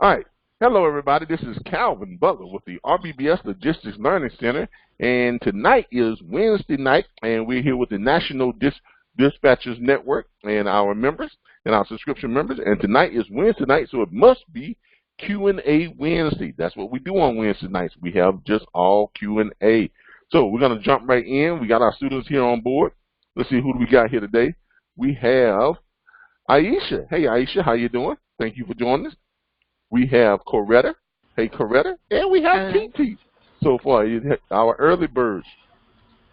All right. Hello, everybody. This is Calvin Butler with the RBBS Logistics Learning Center. And tonight is Wednesday night, and we're here with the National Dispatchers Network and our members and our subscription members. And tonight is Wednesday night, so it must be Q&A Wednesday. That's what we do on Wednesday nights. We have just all Q&A. So we're going to jump right in. We got our students here on board. Let's see, who do we got here today? We have Aisha. Hey, Aisha, how you doing? Thank you for joining us. We have Coretta. Hey, Coretta. And we have TT so far, our early birds.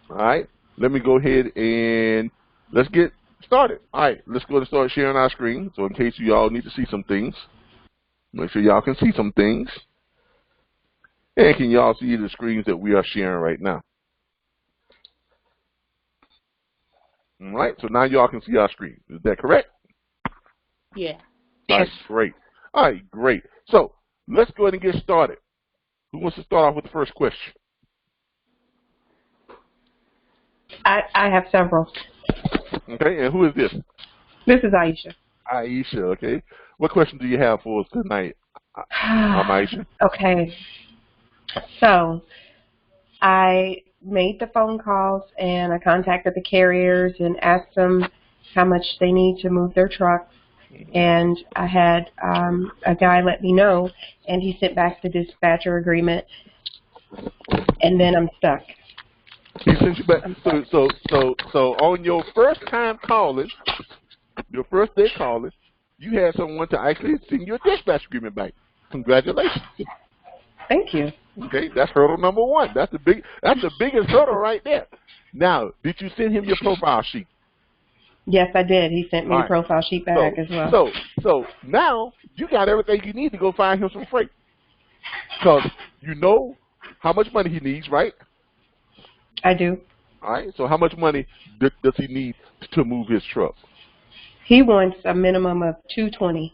All right. Let me go ahead and let's get started. All right. Let's go and start sharing our screen. So in case you all need to see some things, make sure y'all can see some things. And can y'all see the screens that we are sharing right now? All right. So now y'all can see our screen. Is that correct? Yeah. All right, great. All right, great. So let's go ahead and get started. Who wants to start off with the first question? I have several. Okay, and who is this? This is Aisha. Aisha, okay. What question do you have for us tonight, Aisha? Okay. So I made the phone calls and I contacted the carriers and asked them how much they need to move their trucks. And I had a guy let me know, and he sent back the dispatcher agreement, and then I'm stuck. He sent you back. So on your first time calling, your first day calling, you had someone to actually send your dispatch agreement back. Congratulations. Thank you. Okay, that's hurdle number one. That's the biggest hurdle right there. Now, did you send him your profile sheet? Yes, I did. He sent me a profile sheet back as well. So now you got everything you need to go find him some freight. Because you know how much money he needs, right? I do. All right. So how much money does he need to move his truck? He wants a minimum of $220.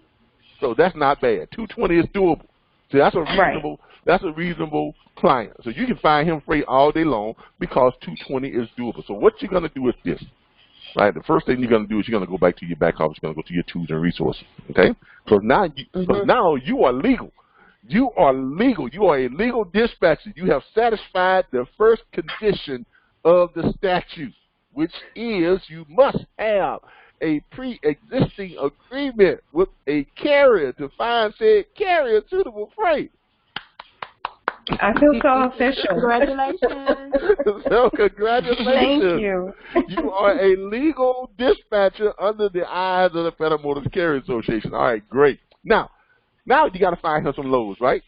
So that's not bad. $220 is doable. So that's a reasonable. Right. That's a reasonable client. So you can find him freight all day long because $220 is doable. So what you're gonna do is this. Right, the first thing you're going to do is you're going to go back to your back office. You're going to go to your tools and resources. Okay, so now you are legal. You are legal. You are a legal dispatcher. You have satisfied the first condition of the statute, which is you must have a pre-existing agreement with a carrier to find said carrier suitable freight. I feel so official. Congratulations. So congratulations. Thank you. You are a legal dispatcher under the eyes of the Federal Motor Carrier Association. All right, great. Now you got to find her some loads, right?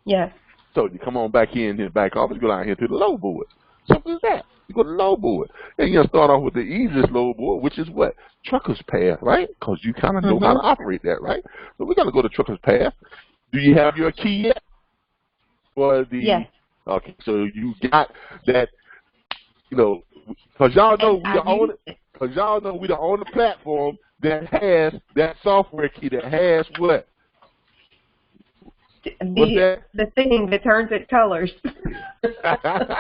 Yes. So you come on back here in the back office, go down here to the load board. Simple as that. You go to the load board. And you're going to start off with the easiest load board, which is what? Trucker's Path, right? Because you kind of know how to operate that, right? So we're going to go to Trucker's Path. Do you have your key yet? Yes. Okay, so you got that, because y'all know we the only platform that has that software key that has what? The thing that turns its colors. I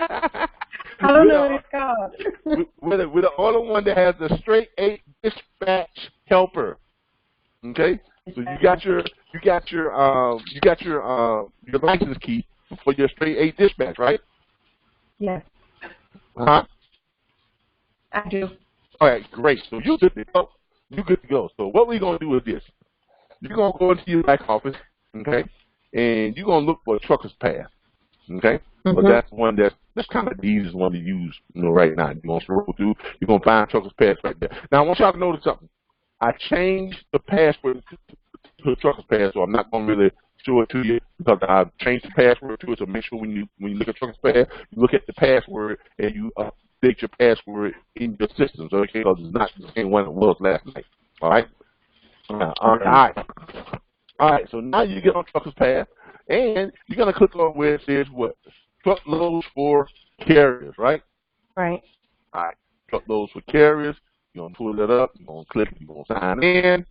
don't know what it's called. We're the only one that has the straight 8 dispatch helper. Okay, so you got your license key for your straight 8 dispatch, right? Yes. Uh-huh. I do. All right, great. So you're good to go. You're good to go. So what we're going to do is this. You're going to go into your back office, okay, and you're going to look for a Trucker's Path, okay? But that's one that's kind of the easiest one to use, right now. You're going to scroll through. You're going to find Trucker's Path right there. Now, I want y'all to notice something. I changed the password to Trucker's Path, so I'm not going to really show it to you because I've changed the password to it. So make sure when you look at Trucker's Path, you look at the password and you update your password in your systems, okay? Because it's not the same one it was last night. All right. All right. So now you get on Trucker's Path, and you're gonna click on where it says what? Truckloads for carriers, right? Right. All right. Truckloads for carriers. You're gonna pull that up. You're gonna click. You're gonna sign in.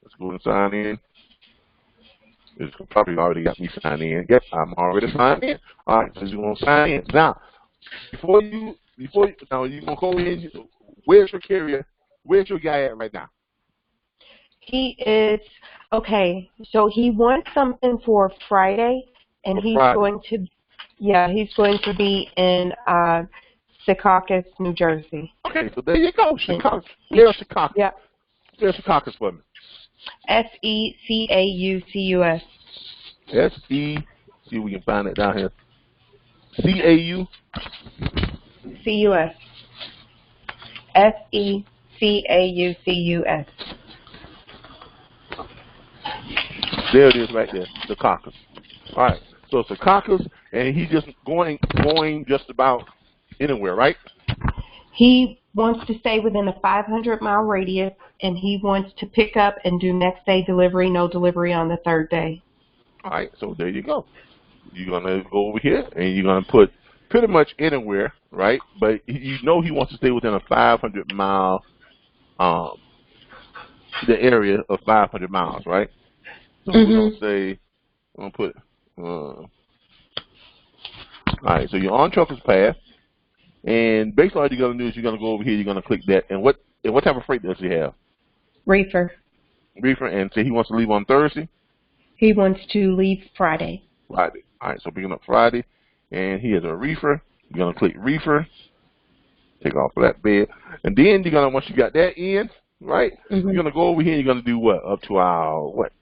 Let's go and sign in. It's probably already got me signed in. Yes, I'm already signed in. All right, so you're gonna sign in. Now, before you now you're gonna go in. Where's your carrier? Where's your guy at right now? He is, okay, so he wants something for Friday, and he's going to, he's going to be in Secaucus, New Jersey. Okay, so there you go. Secaucus. There's Secaucus. Yeah. There's Secaucus for me. Secaucus. See if we can find it down here. CAU. CUS. SECAUCUS. There it is right there, Secaucus. All right, so Secaucus, and he's just going just about anywhere, right? He wants to stay within a 500-mile radius, and he wants to pick up and do next day delivery, no delivery on the third day. All right, so there you go. You're going to go over here, and you're going to put pretty much anywhere, right? But you know he wants to stay within a 500-mile, the area of 500 miles, right? So we're going to say, I'm going to put, all right, so you're on Trucker's Path, and basically all you're going to do is you're going to go over here, you're going to click that, and what type of freight does he have? Reefer. Reefer, and say he wants to leave on Thursday? He wants to leave Friday. Friday. All right, so picking up Friday, and he has a reefer. You're going to click reefer, take off flatbed, and then you're going to, once you got that in, right, you're going to go over here and you're going to do what? Up to our, what?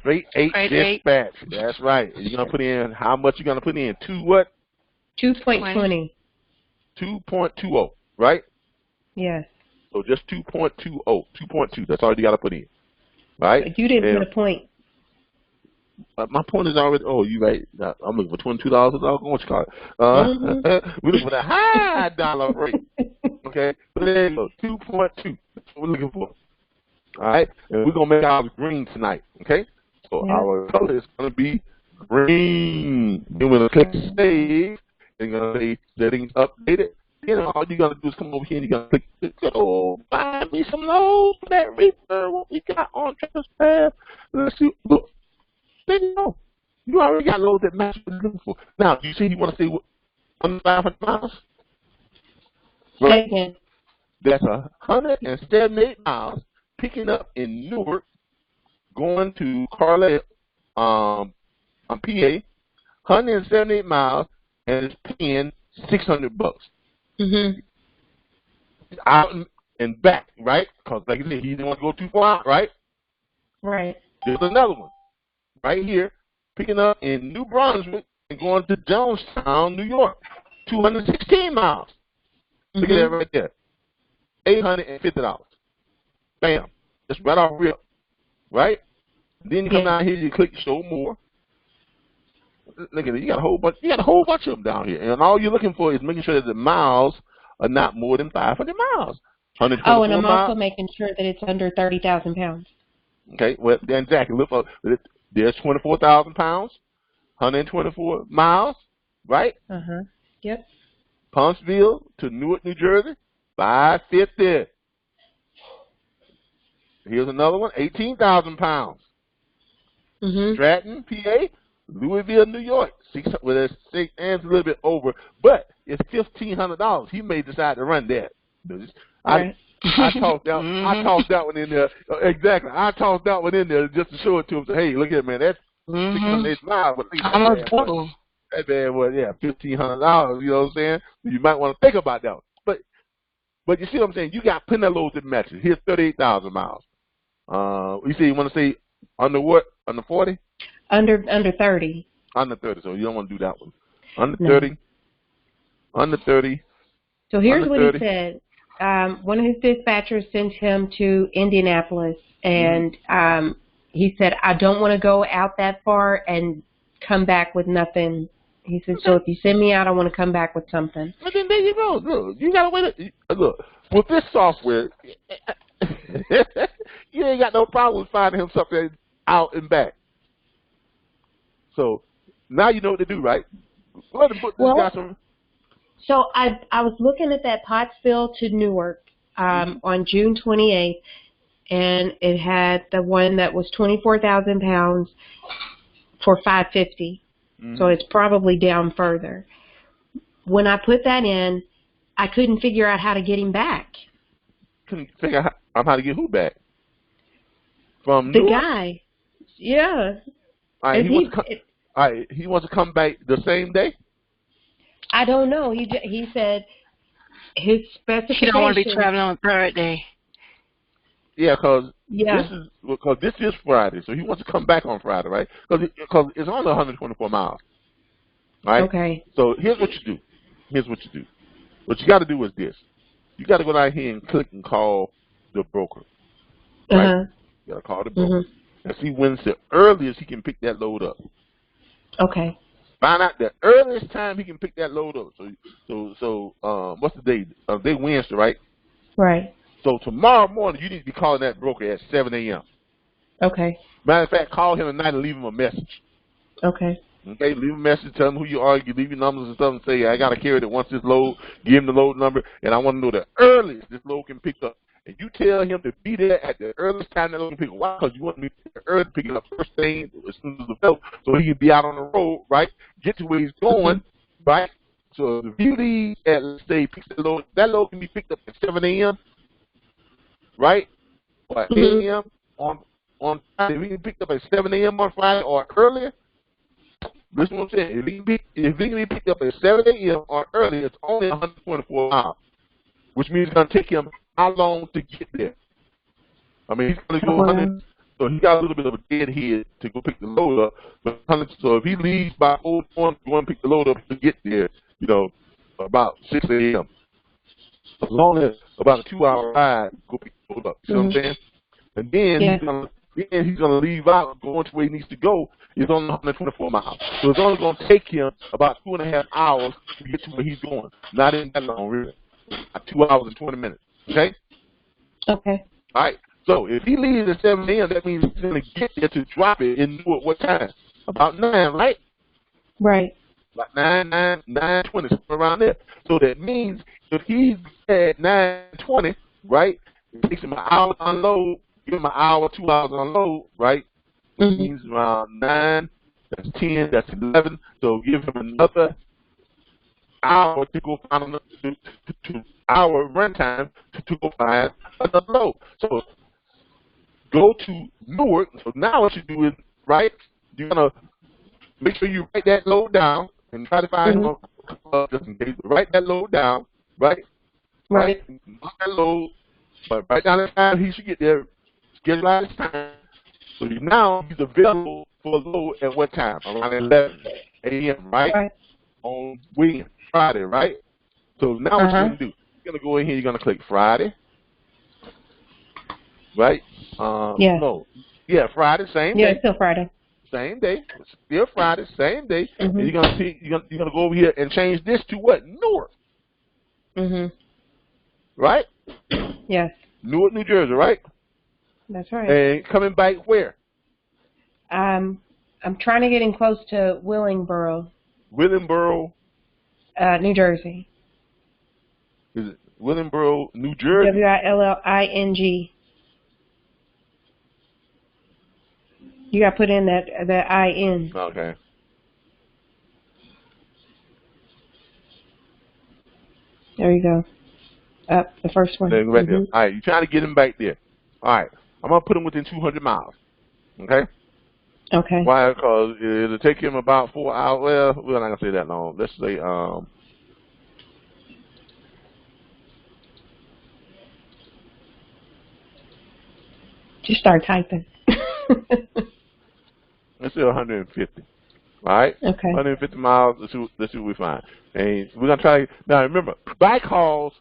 Straight 8 dispatch. That's right. You're going to put in, how much you're going to put in? 2 what? 2.20. 2.20, right? Yes. So just 2.20, 2.2. That's all you got to put in, right? But you didn't put a point. My point is already, oh, you right. I'm looking for $22 a dog. What you call it? We're looking for the high dollar rate. Okay? So there you go. 2.2. That's what we're looking for. All right? And we're going to make ours green tonight. Okay? So our color is going to be green. Then we're going to click save. And you're going to say settings updated. Then all you're going to do is come over here and you're going to click, oh, buy me some loads for that reefer. What we got on Trucker's Path. Let's see. Look. There you go. You already got loads that match what you're looking for. Now, do you say you want to say under 500 miles? Right. Again. That's 178 miles, picking up in Newark, going to Carlisle, PA, 178 miles, and it's paying $600. Out and back, right? Because like I said, he didn't want to go too far out, right? Right. There's another one. Right here, picking up in New Brunswick and going to Jonestown, New York, 216 miles. Look at that right there, $850. Bam, just right off rip, right? Then you come down here, you click Show More. Look at it, you got a whole bunch. You got a whole bunch of them down here, and all you're looking for is making sure that the miles are not more than 500 miles. Oh, and I'm also making sure that it's under 30,000 pounds. Okay, well, then exactly. Look up. There's 24,000 pounds, 124 miles, right? Yep. Punksville to Newark, New Jersey, 550. Here's another one, 18,000 pounds. Stratton, PA, Louisville, New York, well, it's a little bit over, but it's $1,500. He may decide to run that. Right. I tossed that one in there. Exactly. I tossed that one in there just to show it to him. Say, hey, look at it, man. That's 608 miles. Almost double. That man was, $1,500. You know what I'm saying? You might want to think about that one. But you see what I'm saying? You got plenty of loads that matches. Here's 38,000 miles. You say you want to say under what? Under 40? Under 30. Under 30. So you don't want to do that one. Under 30. Under 30. So here's what he said. One of his dispatchers sent him to Indianapolis, and he said, I don't want to go out that far and come back with nothing. He said, so if you send me out, I want to come back with something. But then there you go. Look, you got to wait. Look, with this software, you ain't got no problem with finding him something out and back. So now you know what to do, right? Go ahead and put this guy some. So I was looking at that Pottsville to Newark on June 28th, and it had the one that was 24,000 pounds for $550. So it's probably down further. When I put that in, I couldn't figure out how to get him back. Couldn't figure out how to get who back? From the Newark? guy. Yeah. All right, And he wants to come back the same day? I don't know. He said his specifications. She don't want to be traveling on third day. Yeah, because Yeah. this is Friday, so he wants to come back on Friday, right? Because it's only 124 miles, right? Okay. So here's what you do. What you got to do is this. You got to go down here and click and call the broker, right? Uh-huh. You got to call the broker and see when's the earliest he can pick that load up. Okay. Find out the earliest time he can pick that load up. So what's the day? Day Wednesday, right? Right. So tomorrow morning, you need to be calling that broker at 7 a.m. Okay. Matter of fact, call him tonight and leave him a message. Okay. Okay, leave a message, tell him who you are, you leave your numbers and stuff, and say, I got to carry that once this load, give him the load number, and I want to know the earliest this load can pick up. And you tell him to be there at the earliest time that load can pick up. Why? Because you want me to early to pick it up first thing as soon as the belt, so he can be out on the road, right? Get to where he's going, right? So if you leave at, let's say, that load can be picked up at 7 a.m., right? Or 8 a.m. on Friday. If he can pick up at 7 a.m. on Friday or earlier, listen what I'm saying. If he can be picked up at 7 a.m. or earlier, it's only 124 miles, which means it's going to take him how long to get there? I mean, he's going to go 100, so he got a little bit of a deadhead to go pick the load up. But so if he leaves by 4 to go and pick the load up, he'll get there, about 6 a.m. As long as about a 2-hour ride, go pick the load up. You know what I'm saying? And then he's gonna leave out, going to where he needs to go. It's only 124 miles, so it's only gonna take him about 2.5 hours to get to where he's going. Not even that long, really. 2 hours and 20 minutes. Okay. Okay. All right. So if he leaves at 7 a.m., that means he's gonna get there to drop it in what time? About 9, right? Right. About 9:20, somewhere around there. So that means if he's at 9:20, right, it takes him an hour to unload. Give him an hour, 2 hours to unload, right? Which means around 9, that's 10, that's 11. So give him another hour to go find another hour run time to go find another load. So go to Newark. So now what you do is, right, you're going to make sure you write that load down and try to find him just in case. Write that load down, right? Right. Mark that load, but write down the time he should get there. Schedule out his time. So now he's available for a load at what time? Around 11 a.m., right? On Friday, right? So now what you're going to do, you're going to go in here, you're going to click Friday, right? No. Yeah, Friday, same day. Yeah, it's still Friday. Same day. Still Friday, same day. And you're going to see, you're going to go over here and change this to what? Newark. Right? Yes. Newark, New Jersey, right? That's right. And coming back where? I'm trying to get in close to Willingboro. Willingboro? New Jersey. Is it Willingboro, New Jersey? Willing. You got to put in that IN. Okay. There you go. Up the first one. Right there. All right, you're trying to get him back there. All right, I'm going to put him within 200 miles. Okay? Okay. Why? Because it'll take him about 4 hours. Well, we're not going to say that long. Let's say, just start typing. let's say 150. All right? Okay. 150 miles. Let's see what we find. And we're going to try. Now, remember, back hauls,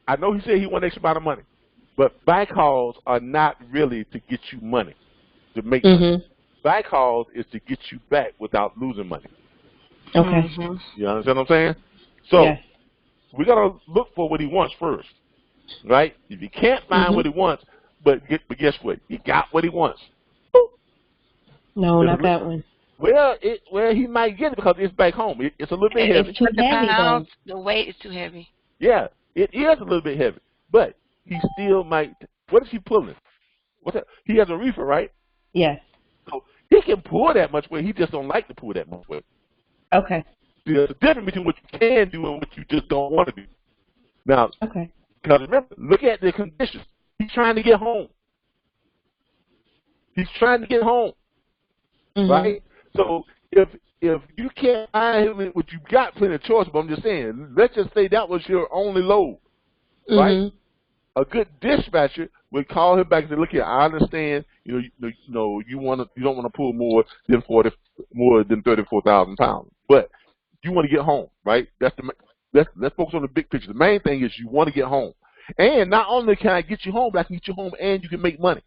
I know he said he wants extra amount of money, but back hauls are not really to get you money, to make money. Back hauls is to get you back without losing money. Okay. You understand what I'm saying? So we got to look for what he wants first, right? If you can't find what he wants, but guess what? He got what he wants. No, not that one. Well, he might get it because it's back home. It's a little bit heavy. It's too heavy, though. The weight is too heavy. Yeah, it is a little bit heavy, but he still might. What is he pulling? What's that? He has a reefer, right? Yes. So he can pull that much weight. He just don't like to pull that much weight. Okay. There's a difference between what you can do and what you just don't want to do. Now, because remember, look at the conditions. He's trying to get home. He's trying to get home, right? So if you can't find him, which you got plenty of choice, but I'm just saying, let's just say that was your only load, right? A good dispatcher would call him back and say, "Look here, I understand. You don't want to pull more than 34,000 pounds, but you want to get home, right? Let's focus on the big picture. The main thing is you want to get home, and not only can I get you home, but I can get you home, and you can make money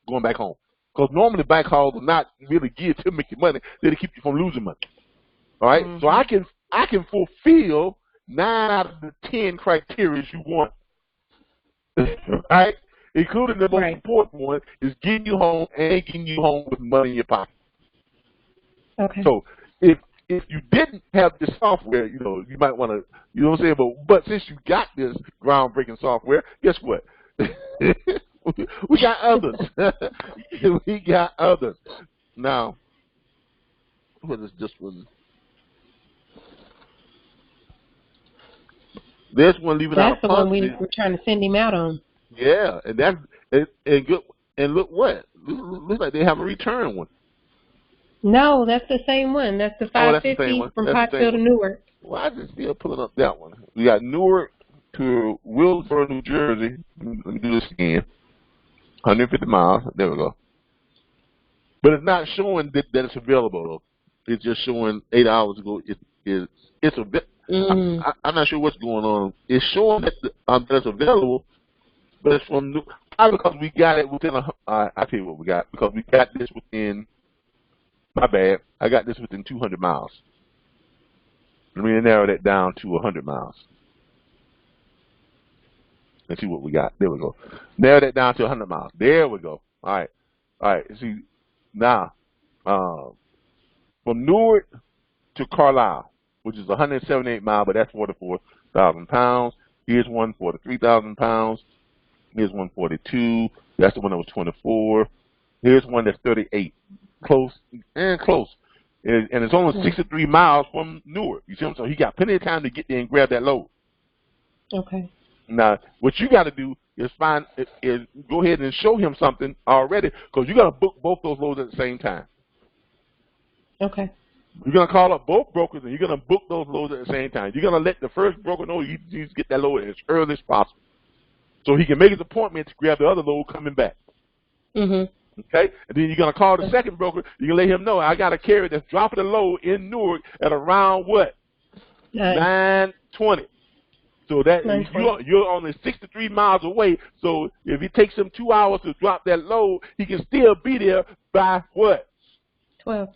going back home. Because normally backhauls are not really geared to making money; they're to keep you from losing money. All right, so I can fulfill 9 out of the 10 criteria you want." Right? Including the most important one is getting you home and getting you home with money in your pocket. Okay. So if you didn't have this software, you might want to, you know what I'm saying? But since you got this groundbreaking software, guess what? We got others. We got others. Now, what is this one? There's one leaving out. That's the one we were trying to send him out on. Yeah, and that's good. And look what? Looks like they have a return one. No, that's the same one. That's the 550 from Pottsville to Newark. Why is it still pulling up that one? We got Newark to Wilkesboro, New Jersey. Let me do this again. 150 miles. There we go. But it's not showing that it's available though. It's just showing 8 hours ago. It's a bit. I'm not sure what's going on. It's showing that it's available, but it's from probably because we got it within I'll tell you what we got, because we got this within, my bad, I got this within 200 miles. Let me narrow that down to 100 miles. Let's see what we got. There we go. Narrow that down to 100 miles. There we go. All right. See, now, from Newark to Carlisle, which is 178 miles, but that's 44,000 pounds. Here's one 43,000 pounds. Here's 142. That's the one that was 24. Here's one that's 38. Close and close. And it's only 63 miles from Newark. You see what I'm saying? So he got plenty of time to get there and grab that load. Okay. Now, what you got to do is go ahead and show him something already, because you got to book both those loads at the same time. Okay. You're going to call up both brokers, and you're going to book those loads at the same time. You're going to let the first broker know you need to get that load as early as possible, so he can make his appointment to grab the other load coming back. Okay? And then you're going to call the second broker. You're going to let him know, I got a carrier that's dropping a load in Newark at around what? 9:20. So that you're only 63 miles away. So if it takes him 2 hours to drop that load, he can still be there by what? 12.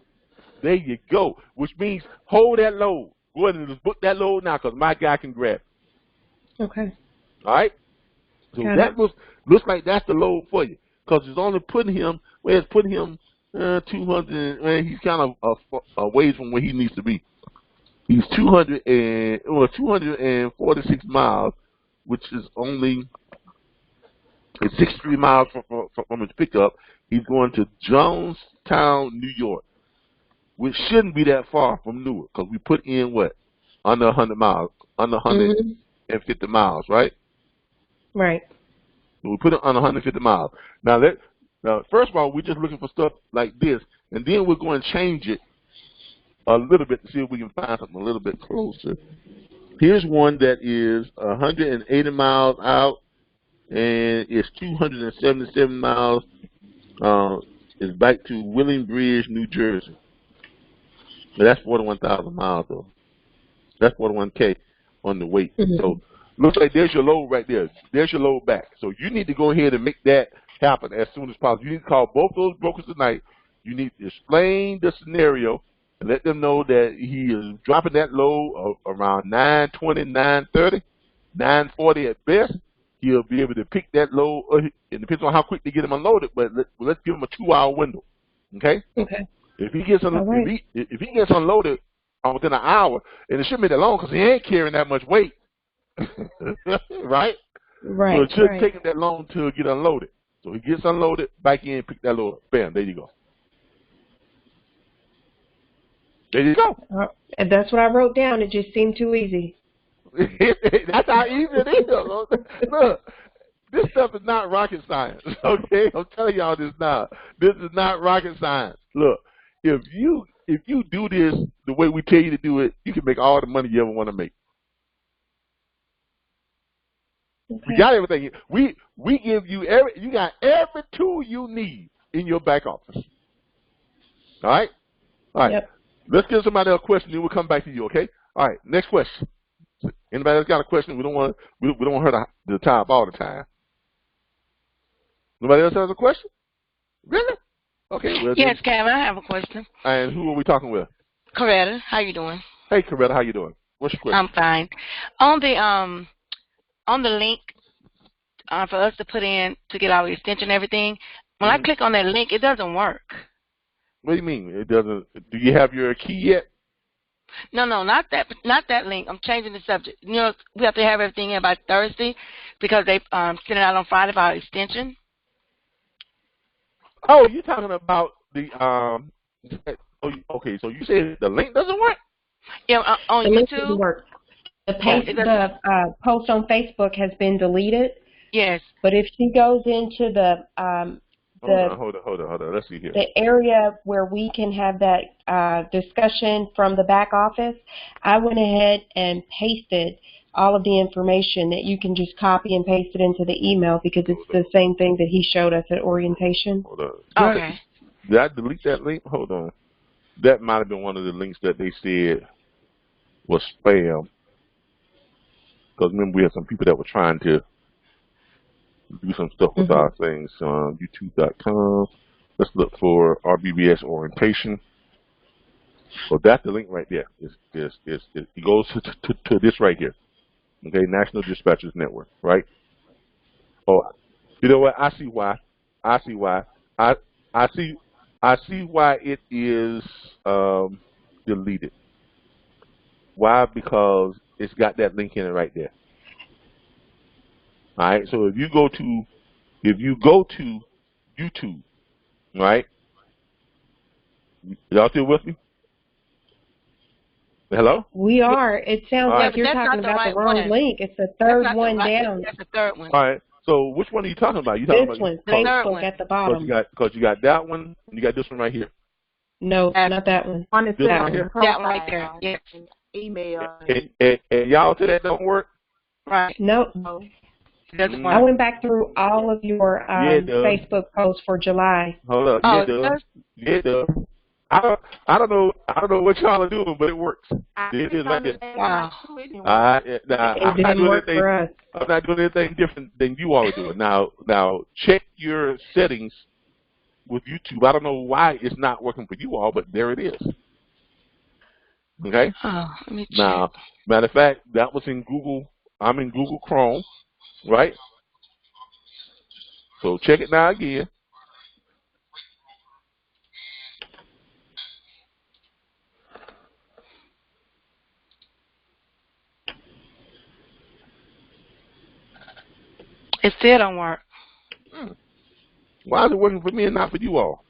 There you go. Which means hold that load. Go ahead and just book that load now, because my guy can grab it. Okay. All right? So looks like that's the load for you, because it's only putting him, 200, he's kind of a ways from where he needs to be. He's 246 miles, which is only 63 miles from his pickup. He's going to Jonestown, New York, which shouldn't be that far from Newark, because we put in what? Under 100 miles, under 150 miles, right? Right. So we put it under 150 miles. Now, first of all, we're just looking for stuff like this, and then we're going to change it a little bit to see if we can find something a little bit closer. Here's one that is 180 miles out, and it's 277 miles. It's back to Willingbridge, New Jersey. But that's 41,000 miles, though. That's 41K on the weight. So looks like there's your load right there. There's your load back. So you need to go ahead and make that happen as soon as possible. You need to call both those brokers tonight. You need to explain the scenario and let them know that he is dropping that load around 9:20, 9:30, 9:40 at best. He'll be able to pick that load. It depends on how quick they get him unloaded, but let's give him a 2-hour window. Okay? Okay. If he gets unloaded within an hour, and it shouldn't be that long because he ain't carrying that much weight, right? Right. So it shouldn't take him that long to get unloaded. So he gets unloaded, back in, pick that load up. Bam, there you go. There you go. And that's what I wrote down. It just seemed too easy. That's how easy it is. Look, this stuff is not rocket science. Okay, I'm telling y'all this now. This is not rocket science. Look, if you do this the way we tell you to do it, you can make all the money you ever want to make. Okay. We got everything. We give you you got every tool you need in your back office. All right? All right. Yep. Let's give somebody else a question, then we'll come back to you, okay? All right, next question. Anybody else got a question? We don't want her to tie up all the time. Nobody else has a question? Really? Okay. Well, yes, Kevin, I have a question. And who are we talking with? Coretta, how you doing? Hey, Coretta, how you doing? What's your question? I'm fine. On the link for us to put in to get our extension and everything, when I click on that link, it doesn't work. What do you mean? It doesn't? Do you have your key yet? No, not that link. I'm changing the subject. You know, we have to have everything in by Thursday because they send it out on Friday for our extension. Oh, you're talking about the okay, so you said the link doesn't work? Yeah, on the YouTube. Link doesn't work. The post on Facebook has been deleted. Yes. But if she goes into the hold on. Let's see here. The area where we can have that discussion from the back office, I went ahead and pasted all of the information that you can just copy and paste it into the email because it's the same thing that he showed us at orientation. Hold on. Okay. Did I delete that link? Hold on. That might have been one of the links that they said was spam. Because remember, we had some people that were trying to do some stuff with our things. YouTube.com. Let's look for RBBS orientation. So that's the link right there. It goes to this right here. Okay, National Dispatchers Network, right? Oh, you know what? I see why. I see why it is deleted. Why? Because it's got that link in it right there. All right. So if you go to YouTube, right? Y'all still with me? Hello? We are. It sounds like you're talking about the wrong link. It's the third one down. That's the third one. All right. So which one are you talking about? You talking this about one, Facebook at the bottom. Because you got that one, and you got this one right here. No, not that one. One is This that one here. That one right there. Yes. Email. And y'all say that don't work? Right. Nope. I went back through all of your Facebook posts for July. Hold up. Oh, yeah, it does. I don't know what y'all are doing, but it works. It is like this. Wow. It didn't work for us. I'm not doing anything different than you all are doing. Now check your settings with YouTube. I don't know why it's not working for you all, but there it is. Okay? Oh, let me check. Now, matter of fact, that was in Google. I'm in Google Chrome, right? So check it now again. It still don't work. Why is it working for me and not for you all?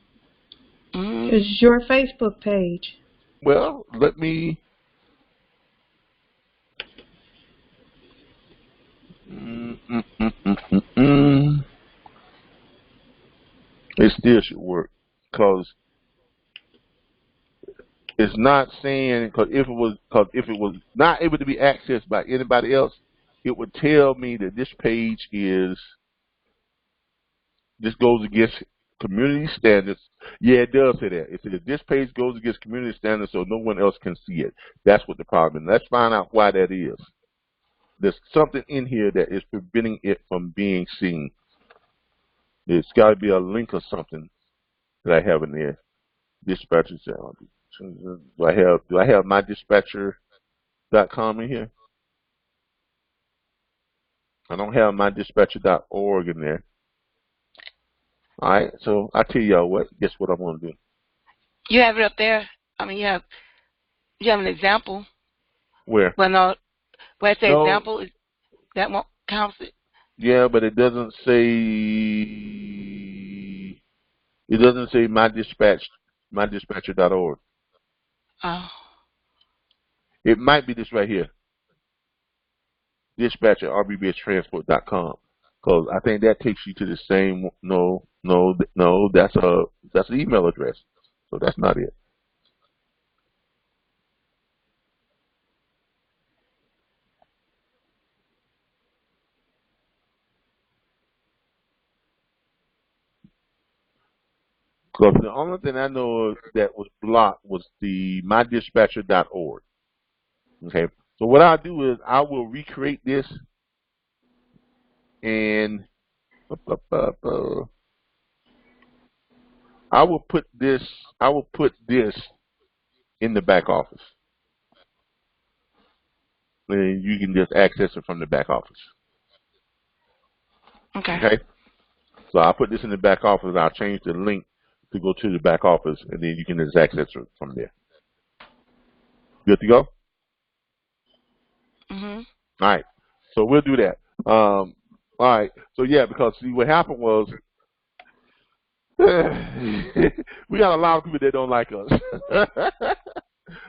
It's your Facebook page. Well, let me. It still should work because it's not saying because if it was not able to be accessed by anybody else, it would tell me that this page this goes against community standards. Yeah, it does say that. It says this page goes against community standards, so no one else can see it. That's what the problem is. Let's find out why that is. There's something in here that is preventing it from being seen. There's got to be a link or something that I have in there. Dispatcher. Do I have my dispatcher.com in here? I don't have my dispatcher.org in there. All right, so I tell y'all what. Guess what I'm gonna do? You have it up there. I mean, you have an example. Where? Well, no. Where it says example, that won't count it. Yeah, but it doesn't say. It doesn't say mydispatcher.org. Oh. It might be this right here. Dispatcher RBBStransport.com. because I think that takes you to the same. No, that's an email address, so that's not it. Because the only thing I know of that was blocked was the mydispatcher.org. Okay, so what I'll do is I will recreate this and I will put this in the back office, and you can just access it from the back office. Okay. So I'll put this in the back office, and I'll change the link to go to the back office, and then you can just access it from there. Good to go? Mhm. All right. So we'll do that. All right. So yeah, because see what happened was we got a lot of people that don't like us.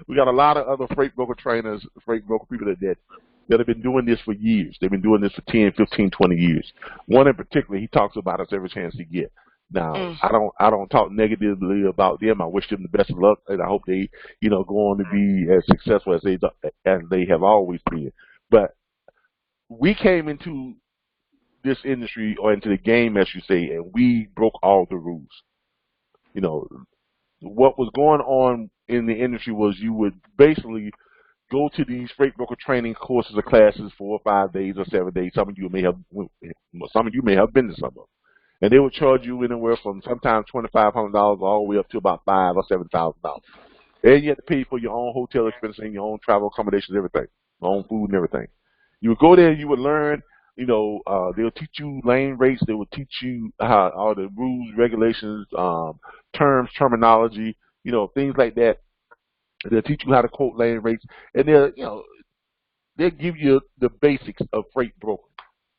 We got a lot of other freight broker trainers, freight broker people that have been doing this for years. They've been doing this for 10, 15, 20 years. One in particular, he talks about us every chance he gets. Now, I don't talk negatively about them. I wish them the best of luck, and I hope they, go on to be as successful as they have always been. But we came into this industry, or into the game, as you say, and we broke all the rules. What was going on in the industry was you would basically go to these freight broker training courses or classes 4 or 5 days or 7 days. Some of you may have been to some of them, and they would charge you anywhere from sometimes $2,500 all the way up to about $5,000 or $7,000. And you have to pay for your own hotel expenses and your own travel accommodations, everything, your own food and everything. You would go there and you would learn. They'll teach you lane rates. They will teach you how all the rules, regulations, terms, terminology, things like that. They'll teach you how to quote lane rates, and they'll give you the basics of freight broking.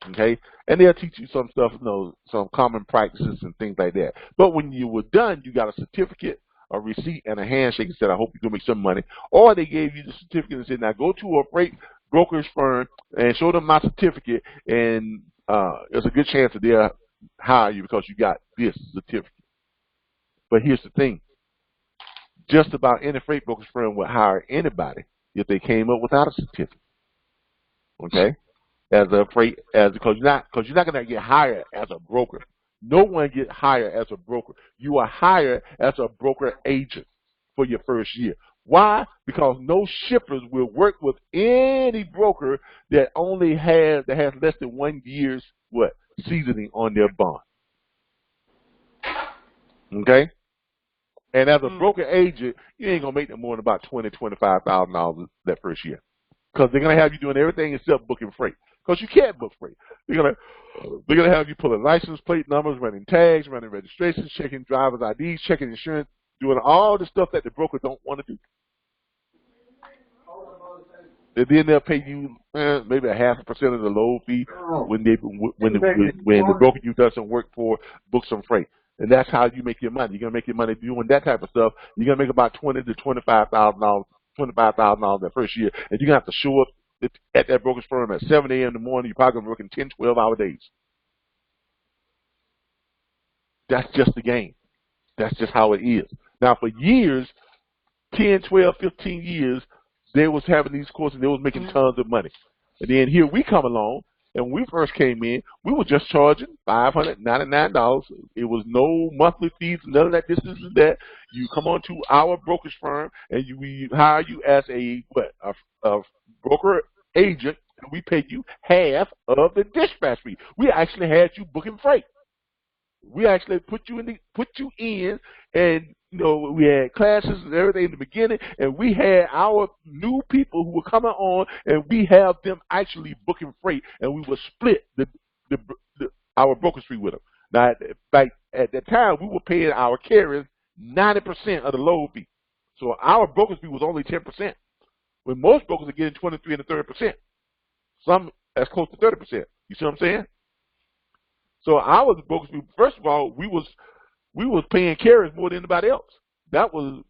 Okay, and they'll teach you some stuff, some common practices and things like that. But when you were done, you got a certificate, a receipt, and a handshake and said, "I hope you can make some money." Or they gave you the certificate and said, "Now go to a freight brokerage firm and show them my certificate, and there's a good chance that they'll hire you because you got this certificate." But here's the thing: just about any freight brokerage firm would hire anybody if they came up without a certificate. Okay, because you're not going to get hired as a broker. No one gets hired as a broker. You are hired as a broker agent for your first year. Why? Because no shippers will work with any broker that has less than 1 year's seasoning on their bond. Okay? And as a broker agent, you ain't gonna make them more than about $20,000 to $25,000 that first year, because they're gonna have you doing everything except booking freight. Because you can't book freight. They're gonna have you pulling license plate numbers, running tags, running registrations, checking driver's IDs, checking insurance, doing all the stuff that the broker don't want to do. And then they'll pay you maybe 0.5% of the load fee when the broker you done some work for books some freight. And that's how you make your money. You're gonna make your money doing that type of stuff. You're gonna make about $20,000 to $25,000 that first year, and you're gonna have to show up at that brokerage firm at 7 a.m. in the morning. You're probably gonna be working 10, 12-hour days. That's just the game. That's just how it is. Now, for years, 10, 12, 15 years, they was having these courses. They was making tons of money. And then here we come along, and when we first came in, we were just charging $599. It was no monthly fees, none of that, this and that. You come on to our brokerage firm, and we hire you as a broker agent, and we pay you half of the dispatch fee. We actually had you booking freight. We actually put you in, and we had classes and everything in the beginning, and we had our new people who were coming on, and we have them actually booking freight, and we would split our brokerage fee with them. Now, at that time, we were paying our carriers 90% of the load fee, so our brokerage fee was only 10%. When most brokers are getting 23 and 30%, some as close to 30%. You see what I'm saying? So our brokerage fee, first of all, we was paying carriers more than anybody else. That was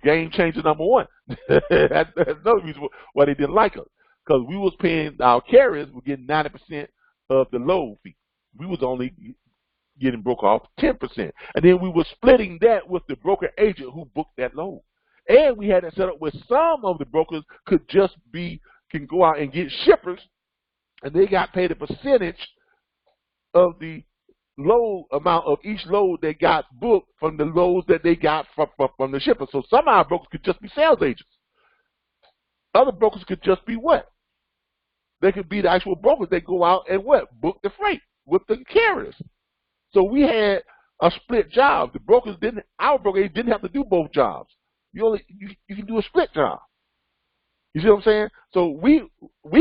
game changer number one. That's another reason why they didn't like us, because we was paying our carriers were getting 90% of the load fee. We was only getting broke off 10%. And then we were splitting that with the broker agent who booked that load. And we had it set up where some of the brokers can go out and get shippers, and they got paid a percentage of the load amount of each load they got booked from the loads that they got from the shipper. So some of our brokers could just be sales agents. Other brokers could just be what? They could be the actual brokers. They go out and what? Book the freight with the carriers. So we had a split job. Our broker didn't have to do both jobs. You can do a split job. You see what I'm saying? So we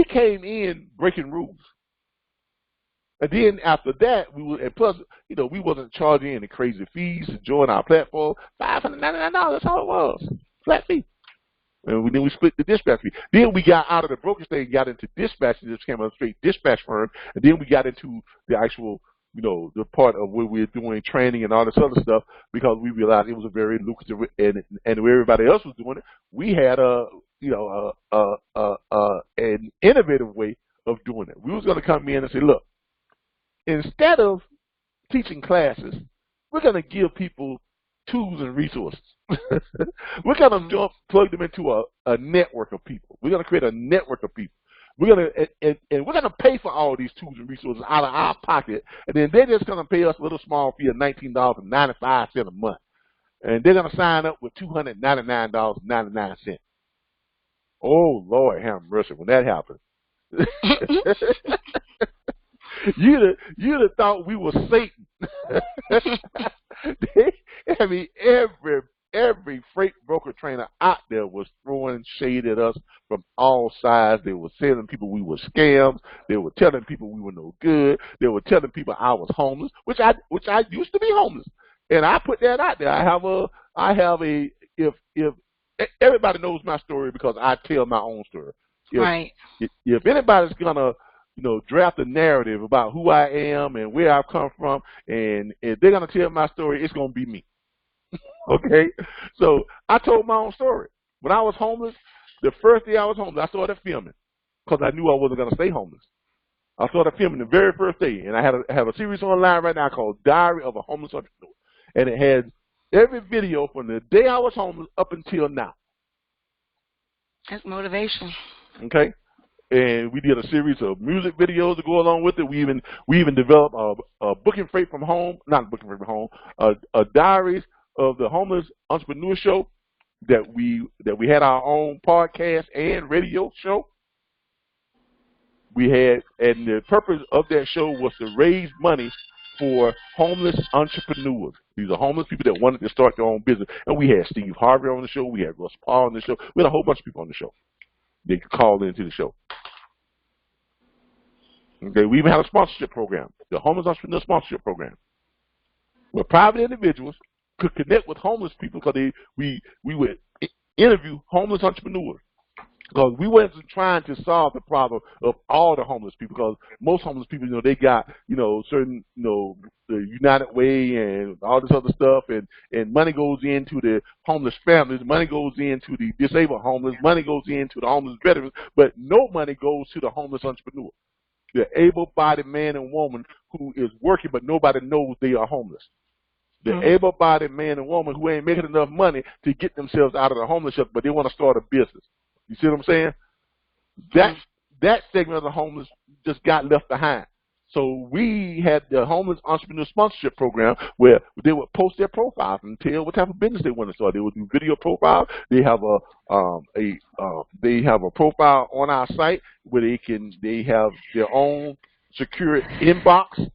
came in breaking rules. And then after that, and plus, we wasn't charging any crazy fees to join our platform. $599, that's all it was. Flat fee. And then we split the dispatch fee. Then we got out of the brokerage thing and got into dispatching. This became a straight dispatch firm. And then we got into the actual, the part of where we're doing training and all this other stuff, because we realized it was a very lucrative, and where everybody else was doing it, we had an innovative way of doing it. We was going to come in and say, look, instead of teaching classes, we're going to give people tools and resources. We're going to plug them into a network of people. We're going to create a network of people. We're going to and we're going to pay for all these tools and resources out of our pocket, and then they're just going to pay us a little small fee of $19.95 a month, and they're going to sign up with $299.99. Oh Lord, have mercy when that happened. You'd have thought we were Satan. I mean, every freight broker trainer out there was throwing shade at us from all sides. They were telling people we were scams. They were telling people we were no good. They were telling people I was homeless, which I used to be homeless, and I put that out there. If everybody knows my story because I tell my own story. Right. If anybody's gonna draft a narrative about who I am and where I've come from, and if they're going to tell my story, it's going to be me. Okay? So I told my own story. When I was homeless, the first day I was homeless, I started filming because I knew I wasn't going to stay homeless. I started filming the very first day, and I have a series online right now called Diary of a Homeless Entrepreneur, and it has every video from the day I was homeless up until now. That's motivation. Okay? And we did a series of music videos to go along with it. We even developed a booking freight from home, not booking freight from home, a diaries of the homeless entrepreneur show that we had our own podcast and radio show. And the purpose of that show was to raise money for homeless entrepreneurs. These are homeless people that wanted to start their own business. And we had Steve Harvey on the show. We had Russ Paul on the show. We had a whole bunch of people on the show. They could call into the show. Okay, we even had a sponsorship program, the Homeless Entrepreneur Sponsorship Program, where private individuals could connect with homeless people because we would interview homeless entrepreneurs. Because we wasn't trying to solve the problem of all the homeless people, because most homeless people, they got, certain, the United Way and all this other stuff, and money goes into the homeless families, money goes into the disabled homeless, money goes into the homeless veterans, but no money goes to the homeless entrepreneur, the able-bodied man and woman who is working, but nobody knows they are homeless. The able-bodied man and woman who ain't making enough money to get themselves out of the homeless shelter, but they want to start a business. You see what I'm saying? That segment of the homeless just got left behind. So we had the Homeless Entrepreneur Sponsorship Program where they would post their profiles and tell what type of business they want to start. They would do video profiles. They have a profile on our site where they have their own secure inbox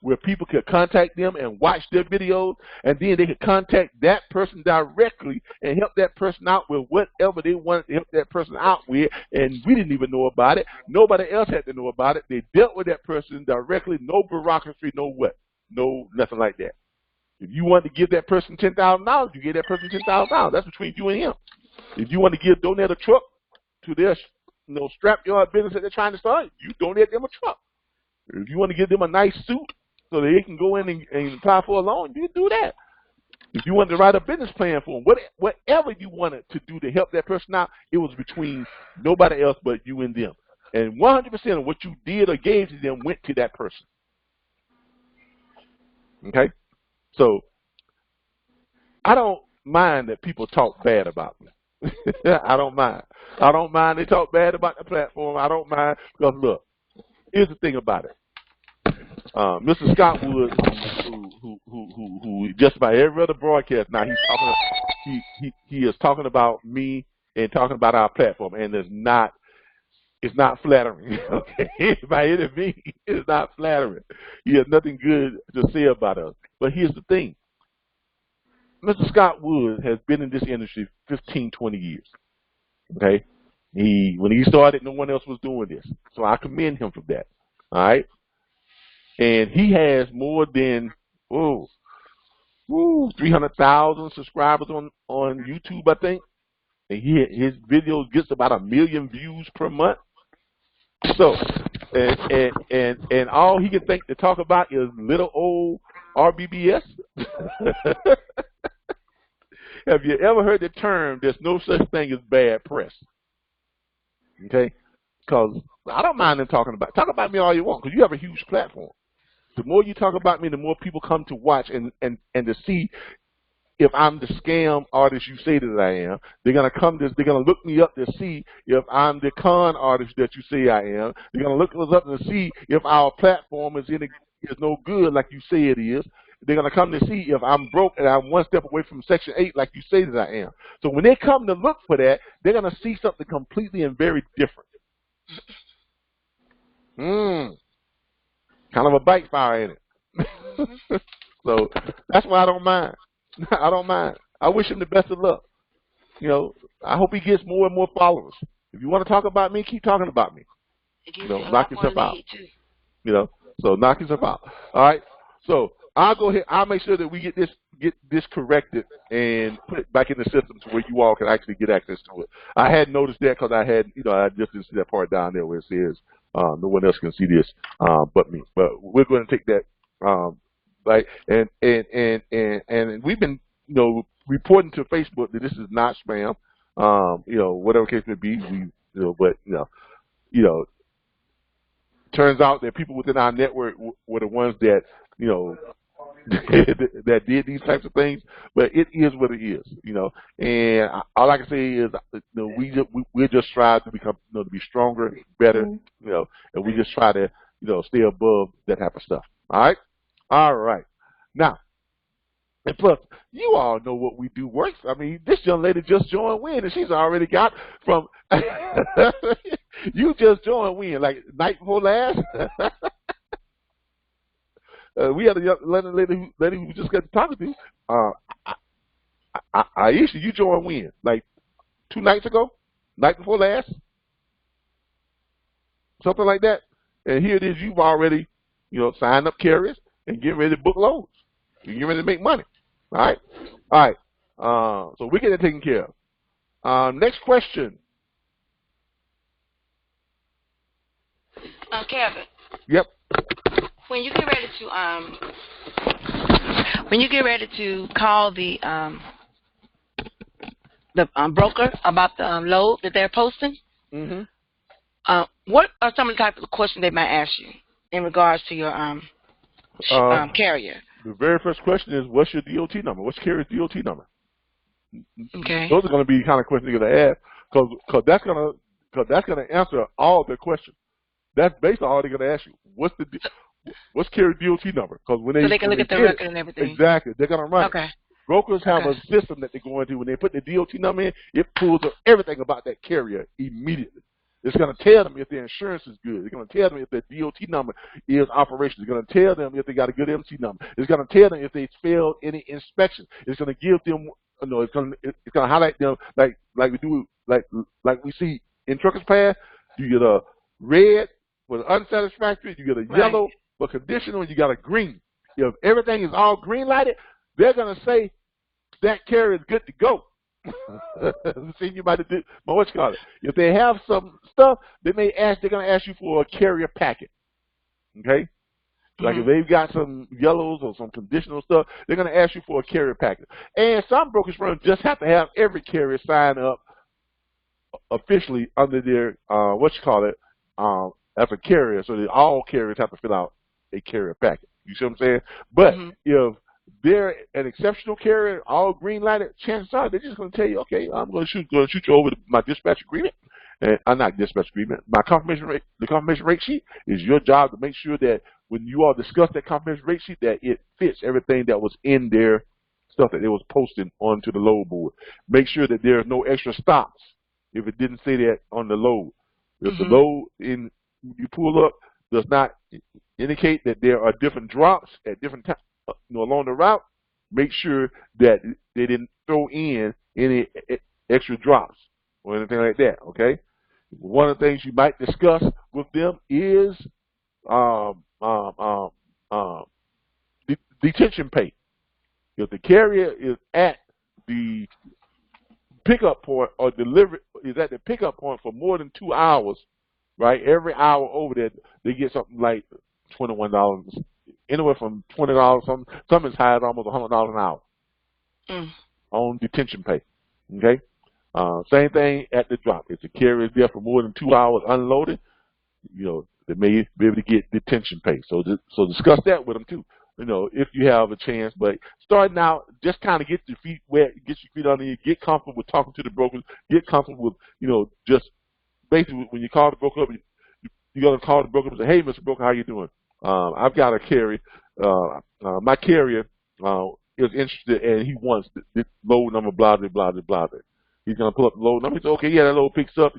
where people could contact them and watch their videos, and then they could contact that person directly and help that person out with whatever they wanted to help that person out with, and we didn't even know about it. Nobody else had to know about it. They dealt with that person directly, no bureaucracy, no nothing like that. If you wanted to give that person $10,000, you gave that person $10,000. That's between you and him. If you want to donate a truck to their scrapyard business that they're trying to start, you donate them a truck. If you want to give them a nice suit so that they can go in and apply for a loan, you do that. If you wanted to write a business plan for them, whatever you wanted to do to help that person out, it was between nobody else but you and them. And 100% of what you did or gave to them went to that person. Okay? So I don't mind that people talk bad about me. I don't mind. I don't mind they talk bad about the platform. I don't mind because look, here's the thing about it. Mr. Scott Wood, who just about every other broadcast now he is talking about me and talking about our platform, and it's not flattering. Okay, by any means, it's not flattering. He has nothing good to say about us. But here's the thing. Mr. Scott Wood has been in this industry 15, 20 years. Okay? When he started, no one else was doing this. So I commend him for that. All right? And he has more than 300,000 subscribers on YouTube, I think. And his videos gets about 1 million views per month. So, and all he can think to talk about is little old RBBS. Have you ever heard the term, there's no such thing as bad press? Okay? Because I don't mind them talk about me all you want, because you have a huge platform. The more you talk about me, the more people come to watch and to see if I'm the scam artist you say that I am. They're gonna look me up to see if I'm the con artist that you say I am. They're gonna look us up to see if our platform is no good like you say it is. They're gonna come to see if I'm broke and I'm one step away from Section 8 like you say that I am. So when they come to look for that, they're gonna see something completely and very different. Kind of a bite fire in it. So that's why I don't mind. I don't mind. I wish him the best of luck. You know, I hope he gets more and more followers. If you want to talk about me, keep talking about me. You know, knock yourself out. You know, so knock yourself out. All right. So I'll go ahead. I'll make sure that we get this corrected and put it back in the system to where you all can actually get access to it. I had noticed that because I just didn't see that part down there where it says no one else can see this but me. But we're going to take that. Right, and we've been, you know, reporting to Facebook that this is not spam, you know, whatever case may be. But turns out that people within our network were the ones that, you know, that did these types of things. But it is what it is, you know. And all I can say is, you know, we just strive to become, you know, to be stronger, better, you know, and we just try to, you know, stay above that type of stuff. All right. All right. Now, and plus, you all know what we do works. I mean, this young lady just joined WIN, and she's already got from, you just joined WIN, like night before last. We had a young lady who just got talking to. Aisha, you joined WIN, like 2 nights ago, night before last, something like that. And here it is, you've already, you know, signed up carriers and get ready to book loads. You get ready to make money. All right? All right. So we're getting it taken care of. Next question. Kevin. Yep. When you get ready to call the broker about the load that they're posting, what are some of the types of questions they might ask you in regards to your carrier? The very first question is, what's your DOT number? What's your carrier's DOT number? Okay. Those are going to be the kind of questions you're going to ask, because that's going to answer all their questions. That's basically all they're going to ask you. What's carrier's DOT number? Because when so they can look at the record and everything. Exactly. They're going to run it. Brokers have a system that they go into. When they put the DOT number in, it pulls up everything about that carrier immediately. It's going to tell them if their insurance is good. It's going to tell them if their DOT number is operational. It's going to tell them if they got a good MC number. It's going to tell them if they failed any inspection. It's going to give them, you know, it's going to highlight them like we do, like we see in Truckers Pass. You get a red for unsatisfactory. You get a yellow for conditional, and you got a green. If everything is all green lighted, they're going to say that carrier is good to go. See, you might do, but what you call it? If they have some stuff, they're going to ask you for a carrier packet. Okay? Like if they've got some yellows or some conditional stuff, they're going to ask you for a carrier packet. And some brokerage firms just have to have every carrier sign up officially under their as a carrier, so that all carriers have to fill out a carrier packet. You see what I'm saying? But if they're an exceptional carrier, all green lighted, chances are they're just going to tell you, okay, I'm going to shoot you over my dispatch agreement. Not dispatch agreement. My confirmation rate, the confirmation rate sheet is your job to make sure that when you all discuss that confirmation rate sheet, that it fits everything that was in their stuff that it was posting onto the load board. Make sure that there's no extra stops if it didn't say that on the load. If the load you pull up does not indicate that there are different drops at different times along the route, make sure that they didn't throw in any extra drops or anything like that. Okay. One of the things you might discuss with them is detention pay. If the carrier is at the pickup point or is at the pickup point for more than 2 hours, right? Every hour over there, they get something like $21, anywhere from $20, some as high as almost $100 an hour on detention pay. Okay. Same thing at the drop. If the carrier is there for more than 2 hours unloaded, they may be able to get detention pay. So discuss that with them too. If you have a chance. But starting out, just kind of get your feet wet, get your feet under you, get comfortable with talking to the brokers, get comfortable with, just basically when you call the broker up, you got to call the broker up and say, hey, Mr. Broker, how you doing? I've got a carrier. My carrier is interested and he wants this load number, blah, blah, blah, blah, blah. He's going to pull up the load number. He says, okay, yeah, that load picks up.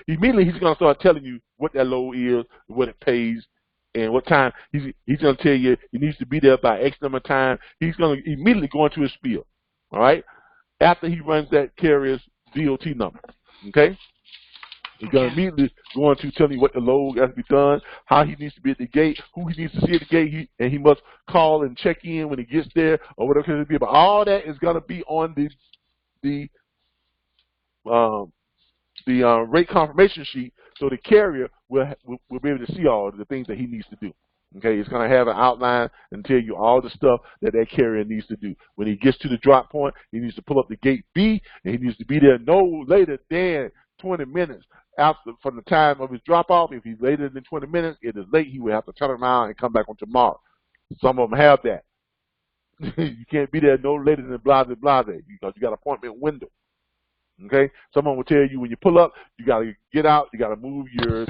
Immediately he's going to start telling you what that load is, what it pays, and what time. He's going to tell you he needs to be there by X number of time. He's going to immediately go into his spiel, all right, after he runs that carrier's DOT number, okay? He's going to immediately go into telling you what the load has to be done, how he needs to be at the gate, who he needs to see at the gate, and he must call and check in when he gets there or whatever it be. But all that is going to be on the rate confirmation sheet, so the carrier will be able to see all the things that he needs to do. Okay, it's going to have an outline and tell you all the stuff that carrier needs to do. When he gets to the drop point, he needs to pull up the gate B, and he needs to be there no later than 20 minutes from the time of his drop off. If he's later than 20 minutes, it is late. He will have to turn around and come back on tomorrow. Some of them have that. You can't be there no later than blah, blah, blah, because you got an appointment window. Okay, someone will tell you when you pull up, you got to get out, you got to move your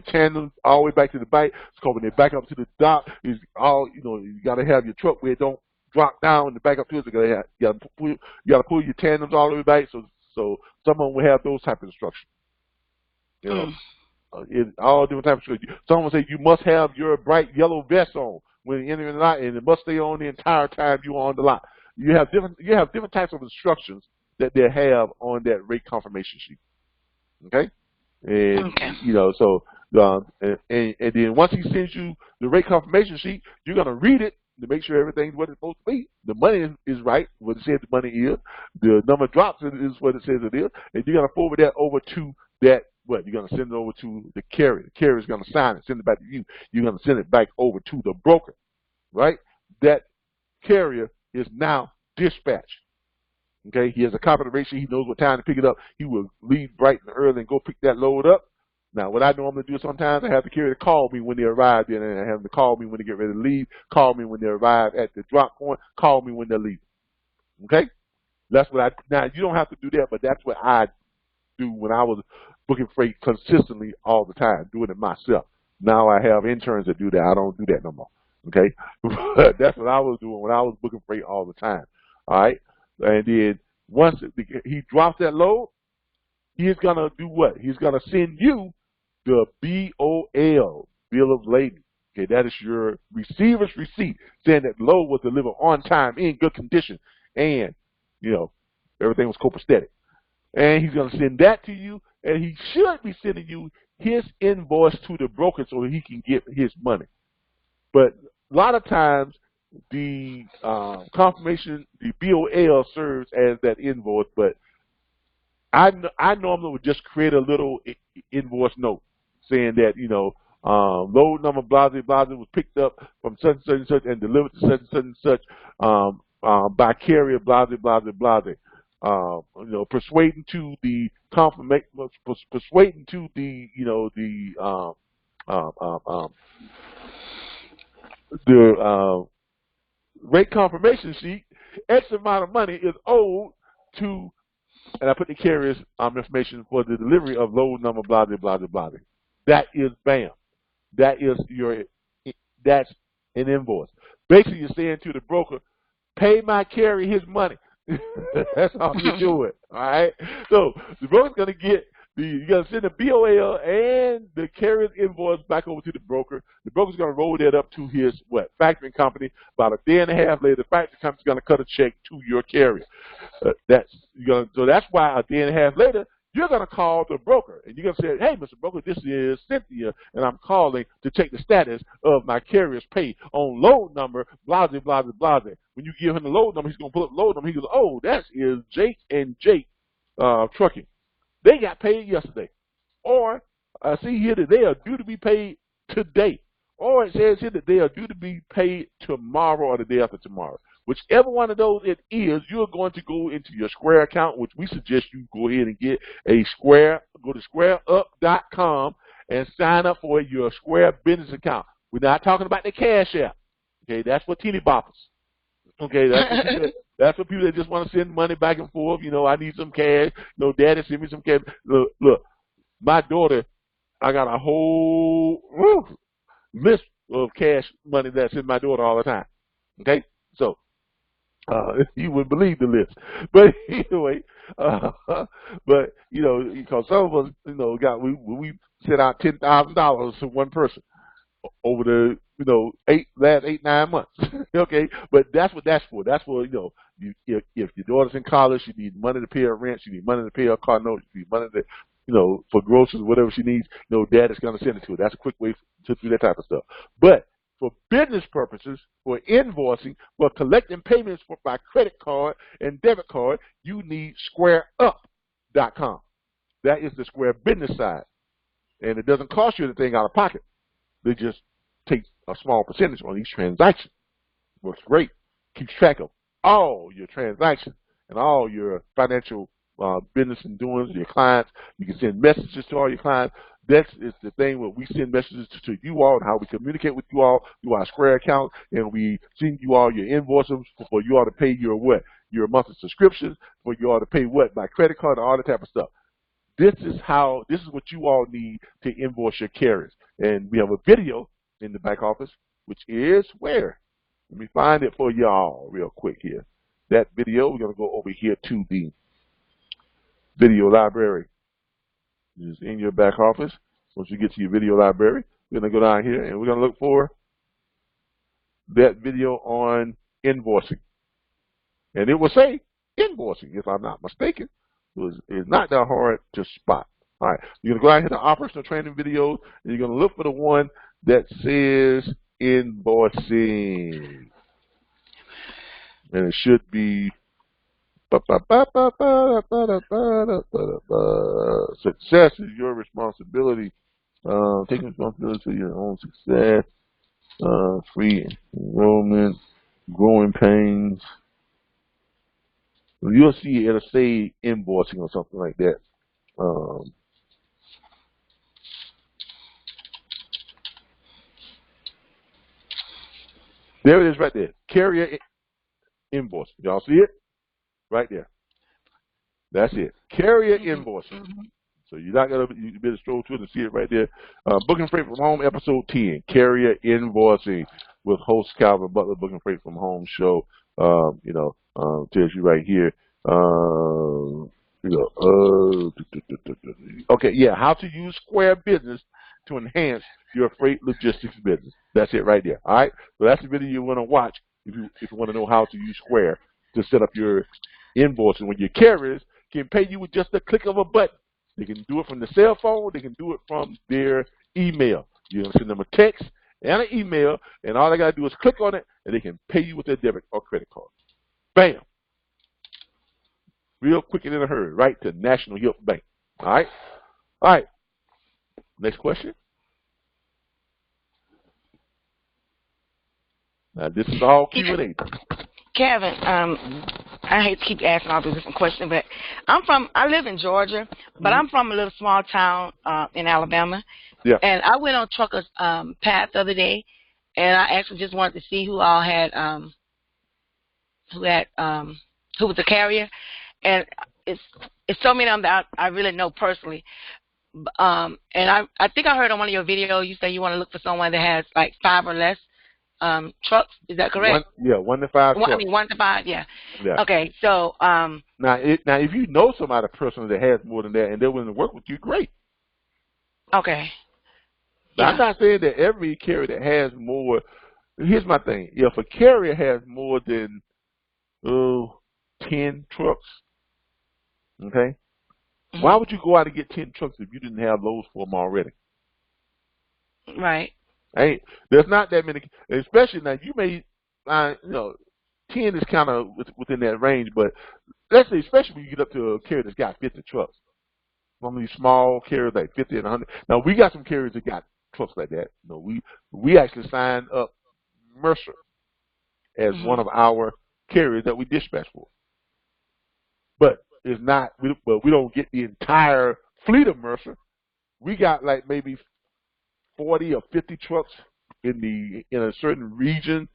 tandem all the way back to the bike. So when they back up to the dock, you got to have your truck where it don't drop down and back up to it. So you got to pull your tandems all the way back. So someone will have those type of instructions. All different types of instructions. Someone will say you must have your bright yellow vest on when you enter the lot, and it must stay on the entire time you are on the lot. You have different types of instructions that they have on that rate confirmation sheet. Okay? And and then once he sends you the rate confirmation sheet, you're gonna read it to make sure everything's what it's supposed to be. The money is right, what it says the money is. The number of drops is what it says it is, and you're gonna forward that over to that. You're gonna send it over to the carrier. The carrier is gonna sign it, send it back to you. You're gonna send it back over to the broker, right? That carrier is now dispatched. Okay, he has a copy of the rate sheet. He knows what time to pick it up. He will leave bright and early and go pick that load up. Now, what I normally do sometimes, I have the carrier to call me when they arrive, and I have them to call me when they get ready to leave, call me when they arrive at the drop point, call me when they're leaving. Okay? That's what now you don't have to do that, but that's what I do when I was booking freight consistently all the time, doing it myself. Now I have interns that do that. I don't do that no more. Okay? That's what I was doing when I was booking freight all the time. All right? And then once he drops that load, he's going to do what? He's going to send you the BOL, Bill of Lading. Okay, that is your receiver's receipt saying that the load was delivered on time, in good condition, and, everything was copacetic. And he's going to send that to you, and he should be sending you his invoice to the broker so he can get his money. But a lot of times, the confirmation, the BOL serves as that invoice, but I normally would just create a little invoice note saying that, load number blah, blah, blah was picked up from such and such and delivered to such and such by carrier blah, blah, blah, blah, blah. persuading to the confirmation, persuading to the, the rate confirmation sheet, X amount of money is owed to, and I put the carrier's information for the delivery of load number, blah, blah, blah, blah, blah. That is BAM. That's an invoice. Basically, you're saying to the broker, pay my carrier his money. That's how you do it. All right. So the broker's gonna get you're gonna send the BOL and the carrier's invoice back over to the broker. The broker's gonna roll that up to his factoring company. About a day and a half later, the factoring company's gonna cut a check to your carrier. So that's why a day and a half later, you're going to call the broker, and you're going to say, hey, Mr. Broker, this is Cynthia, and I'm calling to check the status of my carrier's pay on load number, blah, blah, blah, blah, blah. When you give him the load number, he's going to pull up the load number. He goes, oh, that is Jake and Jake Trucking. They got paid yesterday. Or I see here that they are due to be paid today. Or it says here that they are due to be paid tomorrow or the day after tomorrow. Whichever one of those it is, you're going to go into your Square account, which we suggest you go ahead and get a Square. Go to squareup.com and sign up for your Square business account. We're not talking about the Cash App. Okay, that's for teeny boppers. Okay, that's for people that just want to send money back and forth. I need some cash. Daddy, send me some cash. Look, my daughter, I got a whole list of cash money that's in my daughter all the time. Okay, so. You wouldn't believe the list, but anyway, because some of us, we sent out $10,000 to one person over the, last 8-9 months. Okay, but that's what that's for. That's for, if your daughter's in college, you need money to pay her rent, you need money to pay her car note, you need money to, for groceries, whatever she needs. Dad is going to send it to her. That's a quick way to do that type of stuff. But for business purposes, for invoicing, for collecting payments by credit card and debit card, you need squareup.com. That is the Square business side. And it doesn't cost you anything out of pocket. They just take a small percentage on each transaction. Works great. Keeps track of all your transactions and all your financial business and doings of your clients. You can send messages to all your clients. That is the thing where we send messages to you all and how we communicate with you all through our Square account, and we send you all your invoices for you all to pay your monthly subscriptions, for you all to pay by credit card, and all that type of stuff. This is what you all need to invoice your carriers. And we have a video in the back office, which is where? Let me find it for y'all real quick here. That video, we're going to go over here to the video library. It's in your back office. Once you get to your video library, we're going to go down here and we're going to look for that video on invoicing. And it will say invoicing, if I'm not mistaken. It's not that hard to spot. All right, you're going to go out here to operational training videos, and you're going to look for the one that says invoicing. And it should be success is your responsibility. Taking responsibility for your own success. Free enrollment, growing pains. You'll see it'll say invoicing or something like that. There it is right there. Carrier invoice. Y'all see it? Right there. That's it. Carrier invoicing. So you're not gonna, you better stroll through it and see it right there. Booking Freight from Home, episode 10. Carrier invoicing with host Calvin Butler. Booking Freight from Home show. Tells you right here. Okay, yeah, how to use Square Business to enhance your freight logistics business. That's it right there. All right. So that's the video you want to watch if you want to know how to use Square to set up your invoicing when your carriers can pay you with just a click of a button. They can do it from the cell phone. They can do it from their email. You can send them a text and an email, and all they got to do is click on it, and they can pay you with their debit or credit card. Bam. Real quick and in a hurry, right to National Hill Bank. All right? All right. Next question. Now, this is all Q&A. Kevin, I hate to keep asking all these different questions, but I live in Georgia, but I'm from a little small town in Alabama. Yeah. And I went on Trucker's Path the other day, and I actually just wanted to see who all had who was the carrier, and it's so many of them that I really know personally. And I think I heard on one of your videos you say you want to look for someone that has like 5 or less trucks. Is that correct? 1 to 5 trucks. I mean 1 to 5. Yeah. Yeah. Okay. So now if you know somebody personally that has more than that and they're willing to work with you, great. Okay. Now, Yeah. I'm not saying that every carrier that has more. Here's my thing: if a carrier has more than 10 trucks, okay, why would you go out and get 10 trucks if you didn't have loads for them already? Right. There's not that many, especially now. You may find 10 is kind of within that range, but let's say, especially when you get up to a carrier that's got 50 trucks. Some of these small carriers like 50 and 100. Now we got some carriers that got trucks like that. We actually signed up Mercer as one of our carriers that we dispatch for. But it's not. We don't get the entire fleet of Mercer. We got like maybe 40 or 50 trucks in a certain region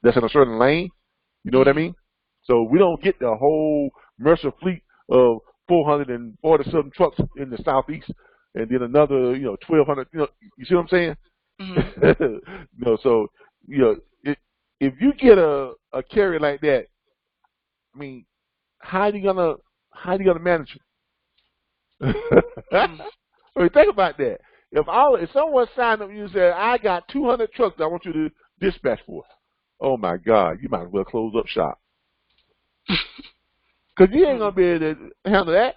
that's in a certain lane. You know what I mean? So we don't get the whole Mercer fleet of 447 trucks in the southeast, and then another 1,200. You see what I'm saying? So if you get a carrier like that, I mean, how are you gonna manage it? I mean, think about that. If someone signed up and you said, I got 200 trucks I want you to dispatch for, oh my God, you might as well close up shop. Because you ain't going to be able to handle that.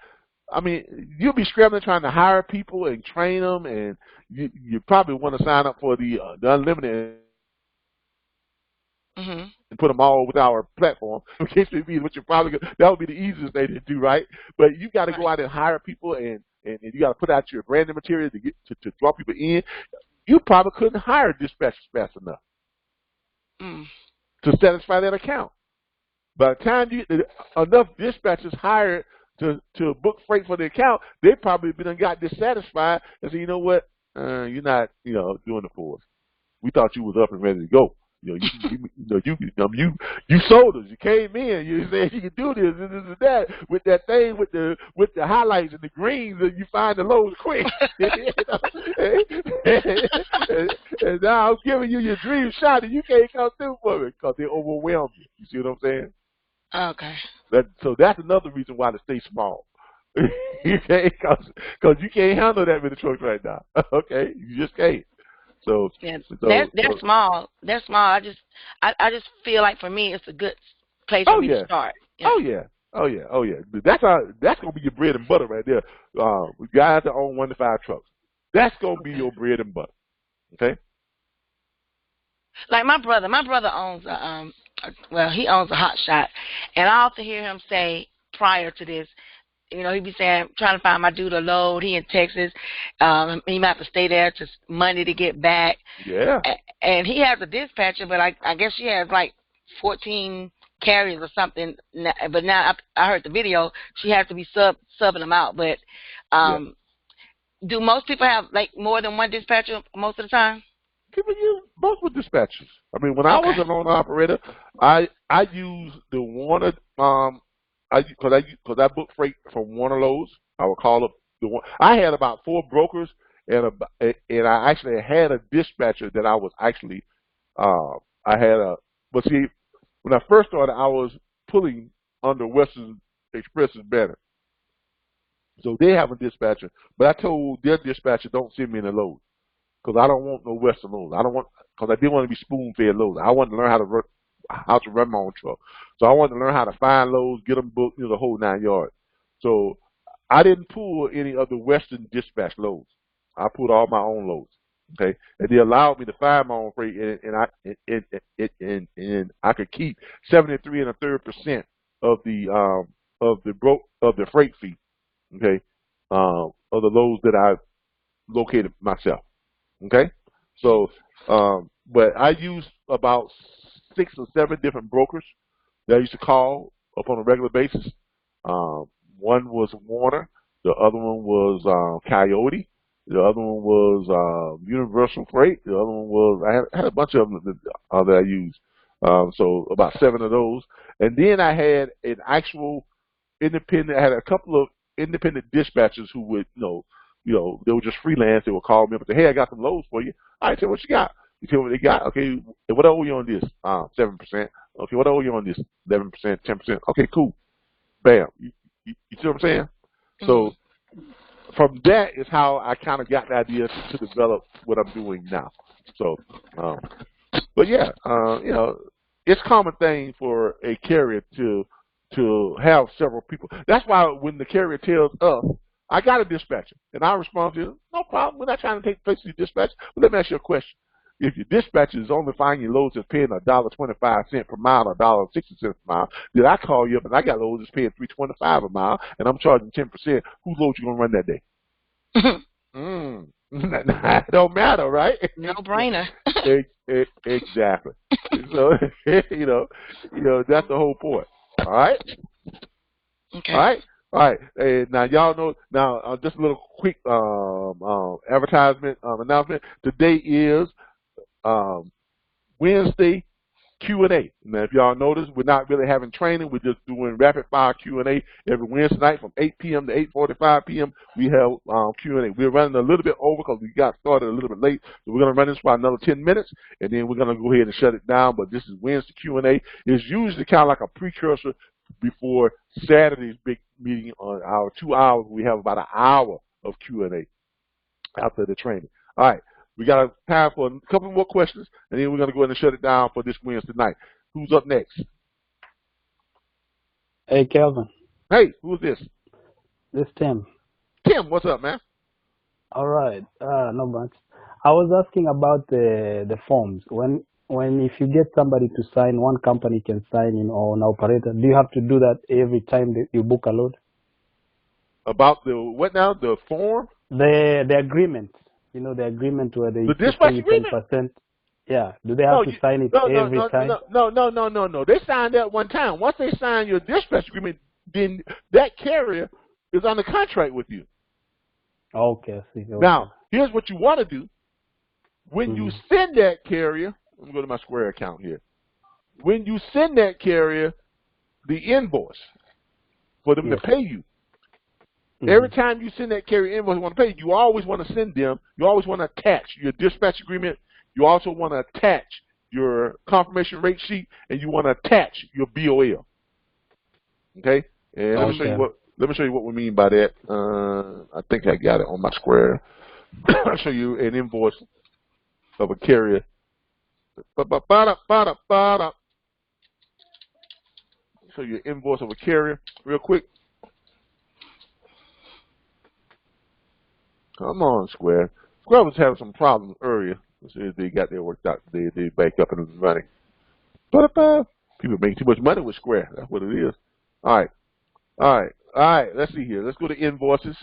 I mean, you'll be scrambling trying to hire people and train them, and you probably want to sign up for the unlimited and put them all with our platform. In case it be what you're probably that would be the easiest thing to do, right? But you got to go out and hire people, and you got to put out your branding material to draw people in. You probably couldn't hire dispatchers fast enough to satisfy that account. By the time enough dispatchers hired to book freight for the account, they probably been got dissatisfied and said, you know what, you're not doing it for us. We thought you was up and ready to go. You sold us. You came in. You said you could do this and that with that thing with the highlights and the greens, and you find the loads quick. And now I'm giving you your dream shot, and you can't come through for it because they overwhelm you. You see what I'm saying? Okay. So that's another reason why to stay small. Okay, because you can't handle that many trucks right now. Okay, you just can't. So yeah, they're small. They're small. I just feel like for me it's a good place for me to start. Yeah. Oh yeah. That's gonna be your bread and butter right there. Guys that own 1 to 5 trucks. That's gonna be your bread and butter. Okay. Like my brother owns he owns a hot shot, and I often hear him say prior to this, he'd be saying, trying to find my dude a load. He in Texas. He might have to stay there till Monday to get back. Yeah. And he has a dispatcher, but I guess she has like 14 carriers or something. But now I heard the video, she has to be subbing them out. But do most people have like more than one dispatcher most of the time? People use multiple dispatchers. I mean, when I was an owner operator, I used the Warner. Because I booked freight from Warner Lowe's, I would call up the one. I had about 4 brokers, and I actually had a dispatcher that I was actually But see, when I first started, I was pulling under Western Express's banner, so they have a dispatcher. But I told their dispatcher, don't send me any loads because I don't want no Western loads. Because I didn't want to be spoon-fed loads. I wanted to learn how to run my own truck. So I wanted to learn how to find loads, get them booked, the whole 9 yards. So I didn't pull any of the Western dispatch loads. I pulled all my own loads. Okay, and they allowed me to find my own freight, and I could keep 73 1/3% of the freight fee. Okay, of the loads that I located myself. Okay, so but I used about 6 or 7 different brokers that I used to call up on a regular basis. One was Warner, the other one was Coyote, the other one was Universal Freight, the other one was I had a bunch of them that I used. So about 7 of those, and then I had an actual independent. I had a couple of independent dispatchers who would, they were just freelance. They would call me up and say, "Hey, I got some loads for you." All right, tell me what you got. You tell me what they got. Okay, what owe you on this? 7%. Okay, what owe you on this? 11%, 10%. Okay, cool. Bam. You see what I'm saying? Mm-hmm. So from that is how I kind of got the idea to develop what I'm doing now. So, but yeah, it's a common thing for a carrier to have several people. That's why when the carrier tells us, I got a dispatcher, and I respond to, no problem, we're not trying to take place of your dispatcher, but let me ask you a question. If your dispatcher is only finding your loads that's paying $1.25 per mile or $1.60 per mile, then I call you up and I got loads that's paying $3.25 a mile, and I'm charging 10%, whose loads you going to run that day? It don't matter, right? No brainer. Exactly. So, that's the whole point. All right? Okay. All right? All right. Now, y'all know, just a little quick advertisement, announcement. Today is Wednesday Q&A. Now, if y'all notice, we're not really having training. We're just doing rapid-fire Q&A every Wednesday night from 8 p.m. to 8:45 p.m. We have Q&A. We're running a little bit over because we got started a little bit late. So we're going to run this for another 10 minutes, and then we're going to go ahead and shut it down. But this is Wednesday Q&A. It's usually kind of like a precursor before Saturday's big meeting on our 2 hours. We have about an hour of Q&A after the training. All right. We got time for a couple more questions, and then we're going to go ahead and shut it down for this Wednesday night. Who's up next? Hey, Kelvin. Hey, who's this? This is Tim. Tim, what's up, man? All right. No much. I was asking about the forms. When if you get somebody to sign, one company can sign in or an operator, do you have to do that every time that you book a load? About the what now? The form? The agreement. The agreement where they dispatch agreement? 10%. Yeah. Do they have to sign it every time? No. They signed that one time. Once they sign your dispatch agreement, then that carrier is under contract with you. Okay, I see. Okay. Now, here's what you want to do. When you send that carrier, let me go to my Square account here. When you send that carrier the invoice for them to pay you, every time you send that carrier invoice you want to pay, you always want to send them, you always want to attach your dispatch agreement, you also want to attach your confirmation rate sheet, and you want to attach your BOL. Okay? And let me show you what we mean by that. I think I got it on my Square. I'll show you an invoice of a carrier. Show you an invoice of a carrier real quick. Come on, Square. Square was having some problems earlier. Let's see if they got their worked out. They back up and running. People make too much money with Square. That's what it is. All right. Let's see here. Let's go to invoices.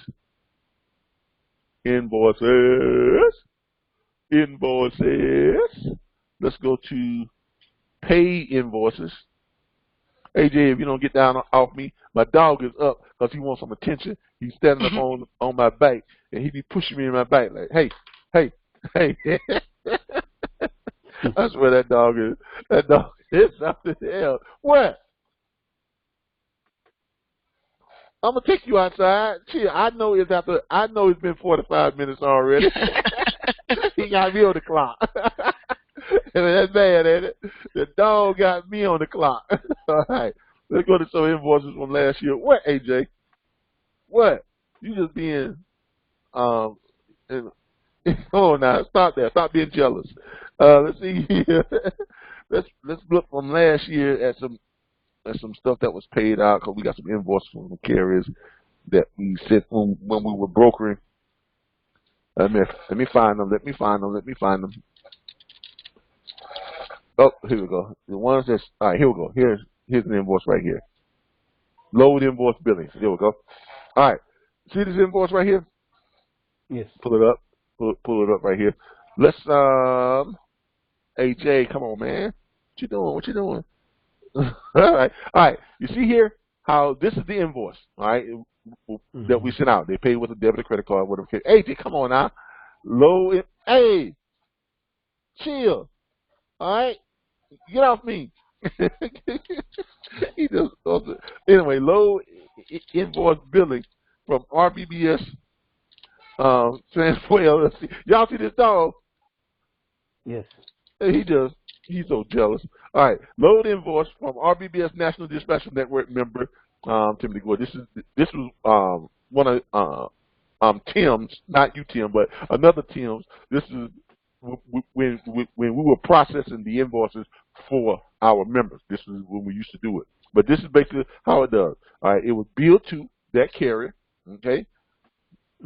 Invoices. Let's go to pay invoices. AJ, if you don't get down off me, my dog is up because he wants some attention. He's standing up on my back, and he be pushing me in my back like, hey. That's where that dog is. That dog is something else. What? I'm gonna take you outside. Chill. I know it's been 45 minutes already. He got me on the clock. That's bad, ain't it? The dog got me on the clock. All right. Let's go to some invoices from last year. What, AJ? What? You just being oh, now stop that. Stop being jealous. Let's see here. Let's look from last year at some stuff that was paid out because we got some invoices from the carriers that we sent when we were brokering. Let me find them. Oh, here we go. The ones that's all right. Here we go. Here's an invoice right here. Load invoice billings. Here we go. All right. See this invoice right here? Yes. Pull it up. Pull it up right here. Let's AJ, come on, man. What you doing? All right. You see here how this is the invoice, all right, that we sent out. They pay with a debit or credit card, whatever. Hey, come on now. Low it. Hey, chill. All right, get off me. He just anyway. Low invoice billing from RBBS Transport LLC. Y'all see this dog? Yes. He's so jealous. All right, load invoice from RBBS National Dispatcher Network member Timothy Gore. This was one of Tim's, not you Tim, but another Tim's. This is when we were processing the invoices for our members. This is when we used to do it. But this is basically how it does. All right, it was billed to that carrier. Okay.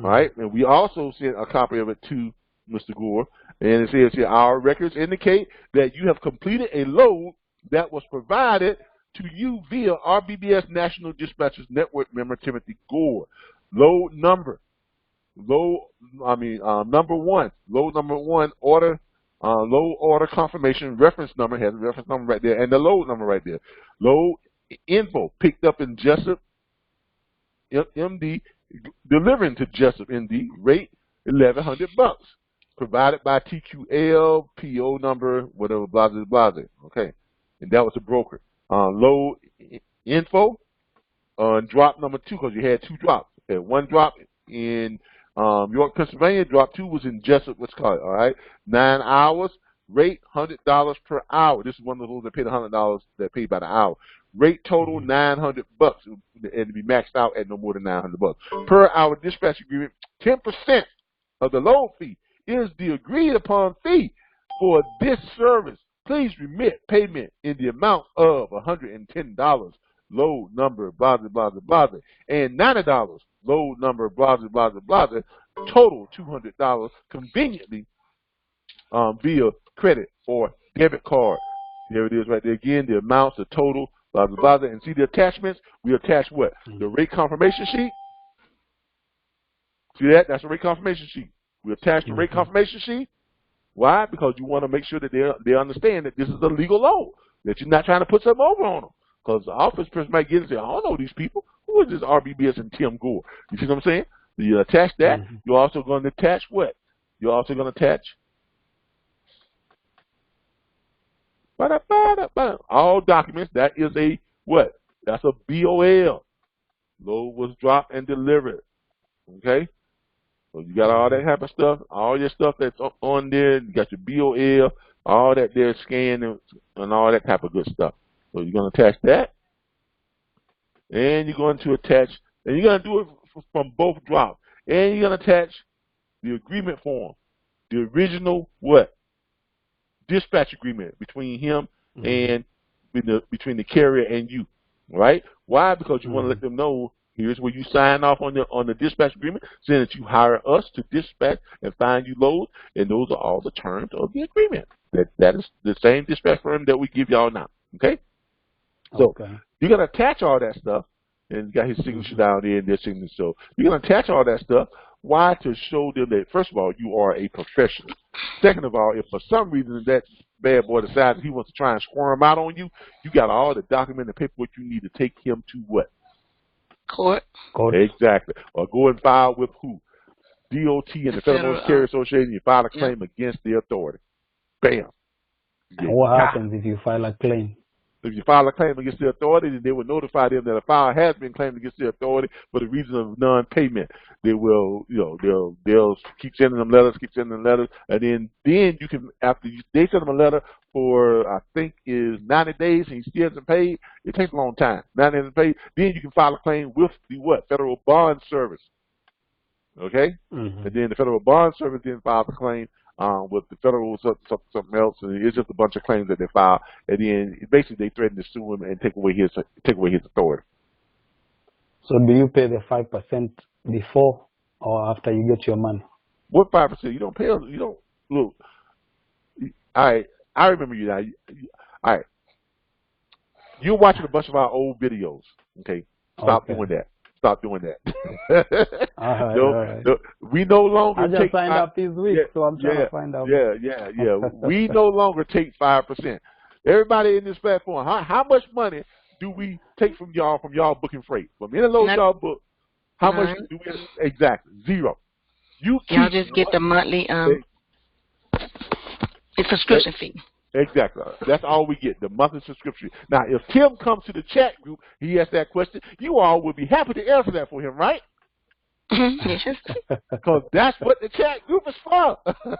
All right, and we also sent a copy of it to Mr. Gore, and it says here, our records indicate that you have completed a load that was provided to you via RBBS National Dispatchers Network member Timothy Gore. Load number, number one, order, load order confirmation reference number, has a reference number right there, and the load number right there. Load info picked up in Jessup, MD, delivering to Jessup, MD, rate $1,100. Provided by TQL, PO number, whatever, blah, blah, blah. Okay. And that was a broker. Load info on drop number 2, because you had 2 drops. You had 1 drop in York, Pennsylvania. Drop 2 was in Jessup, Wisconsin. All right. 9 hours. Rate $100 per hour. This is one of those that paid $100 that paid by the hour. Rate total $900, and to be maxed out at no more than $900 per hour. Dispatch agreement. 10% of the load fee is the agreed upon fee for this service. Please remit payment in the amount of $110. Load number blah blah blah blah, and $90. Load number blah blah blah blah. Total $200 conveniently via credit or debit card. There it is right there again. The amounts, the total, blah blah blah, and see the attachments. We attach what? The rate confirmation sheet. See that? That's a rate confirmation sheet. We attach the rate confirmation sheet. Why? Because you want to make sure that they understand that this is a legal load, that you're not trying to put something over on them. Because the office person might get and say, I don't know these people. Who is this RBBS and Tim Gore? You see what I'm saying? You attach that. You're also going to attach what? You're also going to attach all documents. That is a what? That's a BOL. Load was dropped and delivered. Okay? So you got all that type of stuff, all your stuff that's on there. You got your BOL, all that there scanned and all that type of good stuff. So you're going to attach that. And you're going to attach, and you're going to do it from both drops. And you're going to attach the agreement form, the original what? Dispatch agreement between him and between the carrier and you, right? Why? Because you want to let them know, here's where you sign off on the dispatch agreement, saying that you hire us to dispatch and find you loads, and those are all the terms of the agreement. That is the same dispatch firm that we give y'all now. Okay? So you're gonna attach all that stuff, and you got his signature down there and their signature. So you're gonna attach all that stuff. Why? To show them that, first of all, you are a professional. Second of all, if for some reason that bad boy decides he wants to try and squirm out on you, you got all the document and paperwork you need to take him to what? Court. Exactly. Or go and file with who? DOT and the Federal Motor Carrier Association. You file a claim against the authority. Bam. And what happens if you file a claim? If you file a claim against the authority, then they will notify them that a file has been claimed against the authority for the reason of non-payment. They will, they'll keep sending them letters, and then you can, after they send them a letter for, I think is 90 days, and he still hasn't paid. It takes a long time. 90 days paid. Then you can file a claim with the what? Federal Bond Service. Okay, and then the Federal Bond Service then files a claim with the federal something else, and it's just a bunch of claims that they file, and then basically they threaten to sue him and take away his authority. So do you pay the 5% before or after you get your money? What 5%? You don't pay. You don't look. All right, I remember you now. All right, you're watching a bunch of our old videos. Okay, stop doing that. Stop doing that. All right. We no longer I just signed up this week, so I'm trying to find out. Yeah. We no longer take 5%. Everybody in this platform, how much money do we take from y'all booking freight? From any load y'all book, how much do we? Exactly, zero. Y'all just get the monthly the subscription fee. Exactly. That's all we get, the monthly subscription. Now, if Tim comes to the chat group, he asks that question, you all will be happy to answer that for him, right? Yes. Because that's what the chat group is for.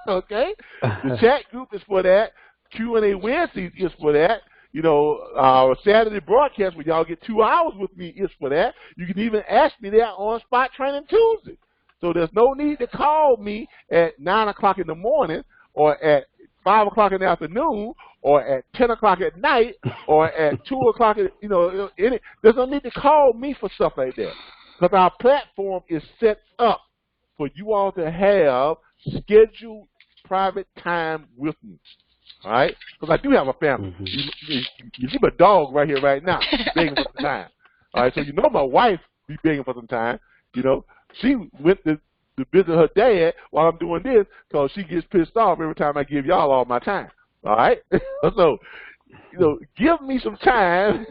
Okay? The chat group is for that. Q&A Wednesdays is for that. You know, our Saturday broadcast where y'all get 2 hours with me is for that. You can even ask me that on Spot Training Tuesday. So there's no need to call me at 9 o'clock in the morning or at 5 o'clock in the afternoon or at 10 o'clock at night or at 2 o'clock, there's no need to call me for stuff like that. Because our platform is set up for you all to have scheduled private time with me. All right? Because I do have a family. You see my dog right here right now begging for some time. All right? So you know my wife be begging for some time. You know, she went to visit her dad while I'm doing this because she gets pissed off every time I give y'all all my time. All right? So, give me some time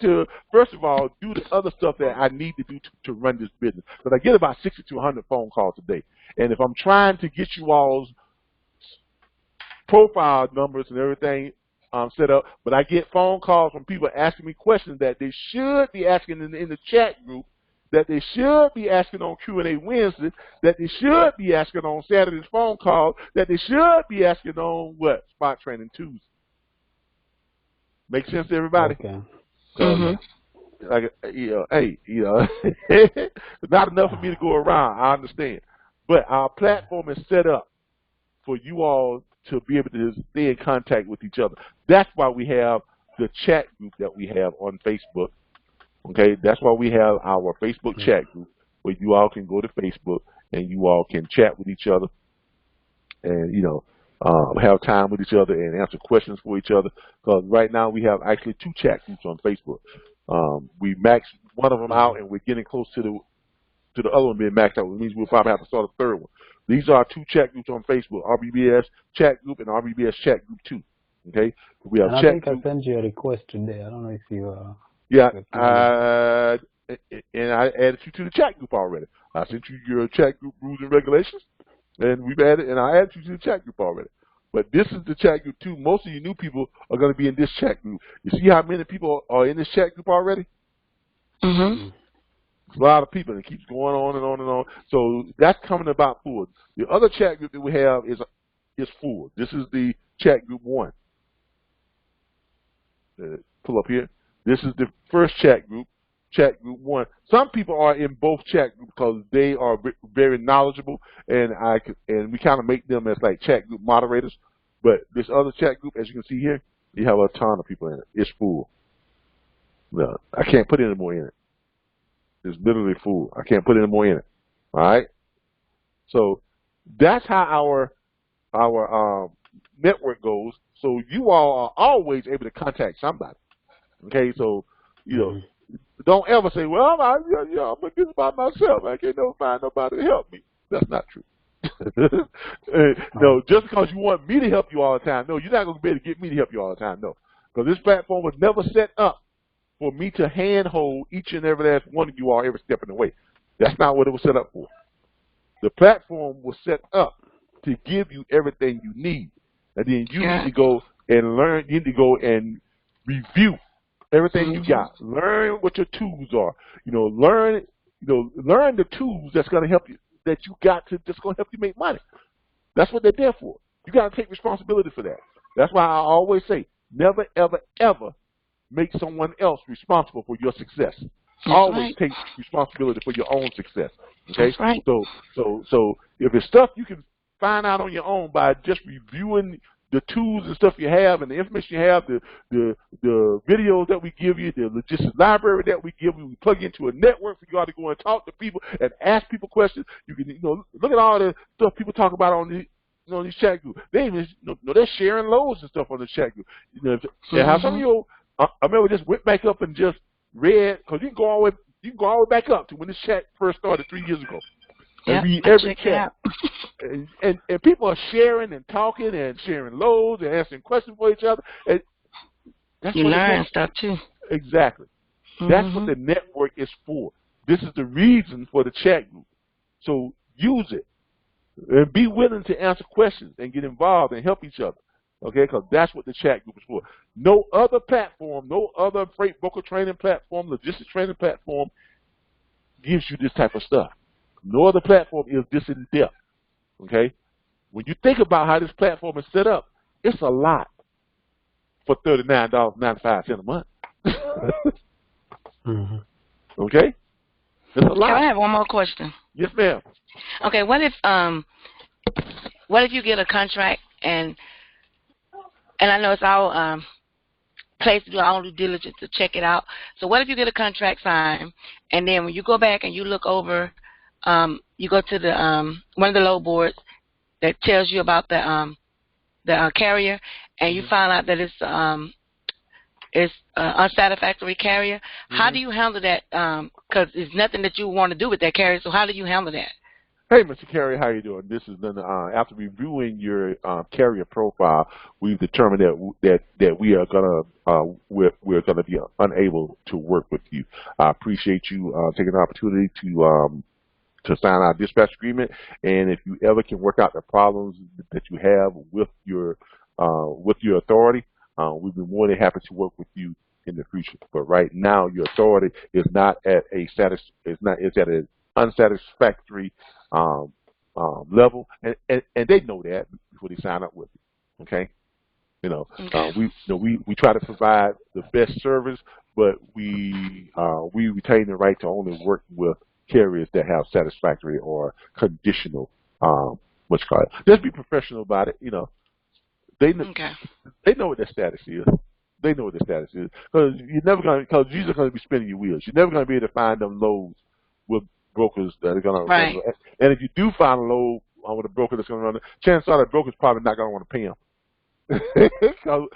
to, first of all, do the other stuff that I need to do to run this business. Because I get about 60 to 100 phone calls a day. And if I'm trying to get you all's profile numbers and everything set up, but I get phone calls from people asking me questions that they should be asking in the chat group, that they should be asking on Q&A Wednesday, that they should be asking on Saturday's phone call, that they should be asking on what? Spot Training Tuesday. Make sense to everybody? Okay. Like, not enough for me to go around, I understand. But our platform is set up for you all to be able to stay in contact with each other. That's why we have the chat group that we have on Facebook. Okay, that's why we have our Facebook chat group where you all can go to Facebook and you all can chat with each other and, have time with each other and answer questions for each other. Because right now we have actually 2 chat groups on Facebook. We maxed one of them out and we're getting close to the other one being maxed out, which means we'll probably have to start a 3rd one. These are 2 chat groups on Facebook, RBBS chat group and RBBS chat group 2. Okay, we have I think I sent you a request today. I don't know if you yeah, and I added you to the chat group already. I sent you your chat group rules and regulations, and I added you to the chat group already. But this is the chat group too. Most of you new people are going to be in this chat group. You see how many people are in this chat group already? It's a lot of people, and it keeps going on and on and on. So that's coming about full. The other chat group that we have is full. This is the chat group 1. Pull up here. This is the first chat group 1. Some people are in both chat groups because they are very knowledgeable, and we kind of make them as like chat group moderators. But this other chat group, as you can see here, you have a ton of people in it. It's full. No, I can't put any more in it. It's literally full. I can't put any more in it. All right. So that's how our network goes. So you all are always able to contact somebody. Okay, so don't ever say, "Well, I'm gonna do this by myself. I can't never find nobody to help me." That's not true. No, just because you want me to help you all the time, no, you're not gonna be able to get me to help you all the time. No, because this platform was never set up for me to handhold each and every last one of you all every step of the way. That's not what it was set up for. The platform was set up to give you everything you need, and then you need to go and learn. You need to go and review everything you got. Learn what your tools are. Learn the tools that's going to help you, that's going to help you make money. That's what they're there for. You got to take responsibility for that. That's why I always say, never, ever, ever make someone else responsible for your success. Always take responsibility for your own success. Okay? That's right. So if it's stuff you can find out on your own by just reviewing the tools and stuff you have and the information you have, the videos that we give you, the logistics library that we give you, we plug into a network for you all to go and talk to people and ask people questions. You can look at all the stuff people talk about on these chat groups. They even they're sharing loads and stuff on the chat group. And how some of you I remember just went back up and just read, because you can go all the way back up to when this chat first started 3 years ago. And read every chat. and people are sharing and talking and sharing loads and answering questions for each other. And That's You what learn stuff too. Exactly. That's what the network is for. This is the reason for the chat group. So use it. And be willing to answer questions and get involved and help each other. Okay, because that's what the chat group is for. No other platform, no other freight broker training platform, logistics training platform gives you this type of stuff. No other platform is this in depth. Okay? When you think about how this platform is set up, it's a lot for $39.95 a month. Okay? It's a lot. Can I have one more question? Yes, ma'am. Okay, what if you get a contract and I know it's our place to do our own due diligence to check it out. So what if you get a contract signed and then when you go back and you look over, you go to the one of the load boards that tells you about the carrier, and you find out that it's unsatisfactory carrier. How do you handle that? Because it's nothing that you want to do with that carrier. So how do you handle that? Hey, Mr. Carrier, how you doing? This is after reviewing your carrier profile, we've determined that we are we're gonna be unable to work with you. I appreciate you taking the opportunity to sign our dispatch agreement, and if you ever can work out the problems that you have with your authority, we'd be more than happy to work with you in the future. But right now, your authority is not at it's at an unsatisfactory level, and they know that before they sign up with you. Okay, we try to provide the best service, but we retain the right to only work with carriers that have satisfactory or conditional just be professional about it. They know what their status is. They know what their status is, because you're just gonna be spinning your wheels. You're never gonna be able to find them loads with brokers that are gonna run. And if you do find a load with a broker that's gonna run it, chances are that broker's probably not gonna want to pay him. Because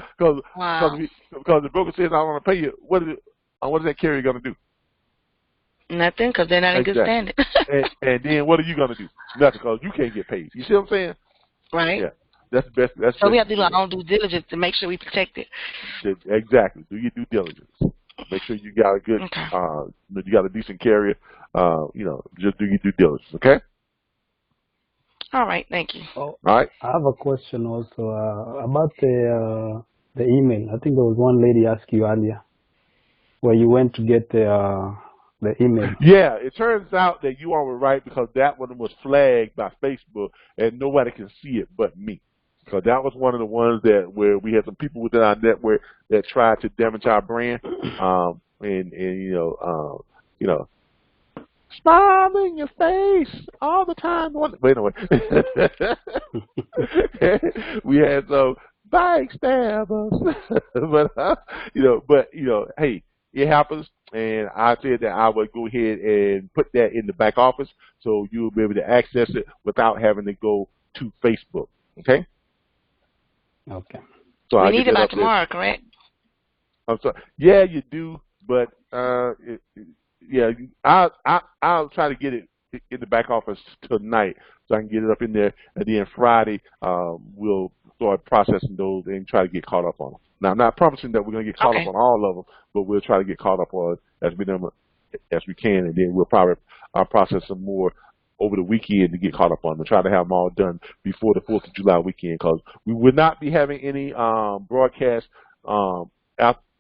the broker says I want to pay you. What is that carrier gonna do? Nothing, because they're not in good standing. and then what are you gonna do? Nothing, because you can't get paid. You see what I'm saying? Right. Yeah. That's the best. So we have to do our own due diligence to make sure we protect it. Exactly. Do your due diligence. Make sure you got a good, you got a decent carrier. Just do your due diligence. Okay. All right. Thank you. All right. I have a question also about the email. I think there was one lady asked you earlier where you went to get the email. Yeah, it turns out that you all were right, because that one was flagged by Facebook and nobody can see it but me. So that was one of the ones where we had some people within our network that tried to damage our brand, smile in your face all the time. Wait, anyway, we had some backstabbers, but hey, it happens, and I said that I would go ahead and put that in the back office so you'll be able to access it without having to go to Facebook. Okay. Okay. So we need it by tomorrow, correct? I'm sorry. Yeah, you do, but I'll try to get it in the back office tonight so I can get it up in there, and then Friday we'll start processing those and try to get caught up on them. Now, I'm not promising that we're going to get caught up on all of them, but we'll try to get caught up on as we can, and then we'll probably process some more over the weekend to get caught up on them, and try to have them all done before the 4th of July weekend, because we will not be having any broadcast on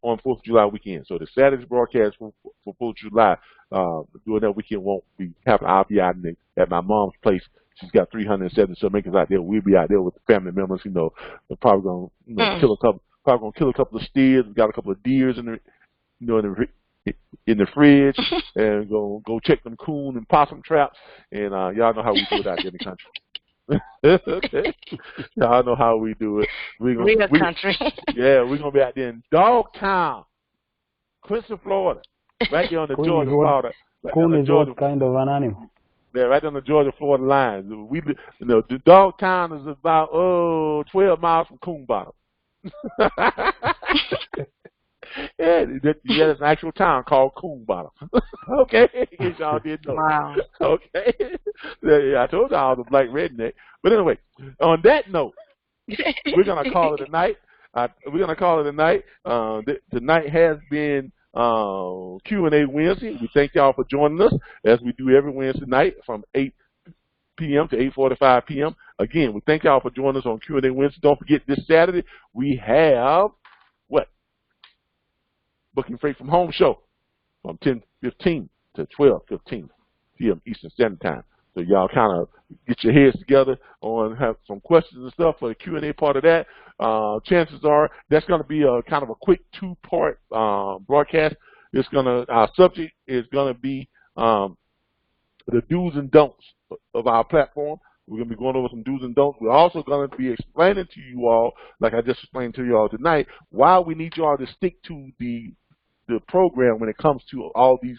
4th of July weekend. So the Saturday's broadcast for 4th of July during that weekend won't be happening. I'll be out at my mom's place. She's got 377 acres out there. We'll be out there with the family members. We're probably gonna kill a couple. Probably gonna kill a couple of steers. We got a couple of deers in the fridge, and go check them coon and possum traps. And y'all know how we do it out there in the country. Okay, y'all know how we do it. Real country. Yeah, we're gonna be out there in Dogtown, Clemson, Florida, right there on the Georgia Florida. Coon is what kind of an animal? Yeah, right on the Georgia-Florida line. The Dogtown is about 12 miles from Coon Bottom. Yeah, there's an actual town called Coon Bottom. Okay, if y'all didn't know. Wow. Okay, yeah, I told y'all I was a black redneck. But anyway, on that note, we're gonna call it a night. we're going to call it a night. Tonight has been Q&A Wednesday. We thank y'all for joining us as we do every Wednesday night from 8 p.m. to 8:45 p.m. Again, we thank y'all for joining us on Q&A Wednesday. Don't forget, this Saturday we have what? Booking Freight from Home show from 10:15 to 12:15 p.m. Eastern Standard Time. So y'all kind of get your heads together on have some questions and stuff for the Q&A part of that. Chances are that's going to be a kind of a quick 2-part broadcast. Our subject is going to be the do's and don'ts of our platform. We're going to be going over some do's and don'ts. We're also going to be explaining to you all, like I just explained to you all tonight, why we need you all to stick to the program when it comes to all these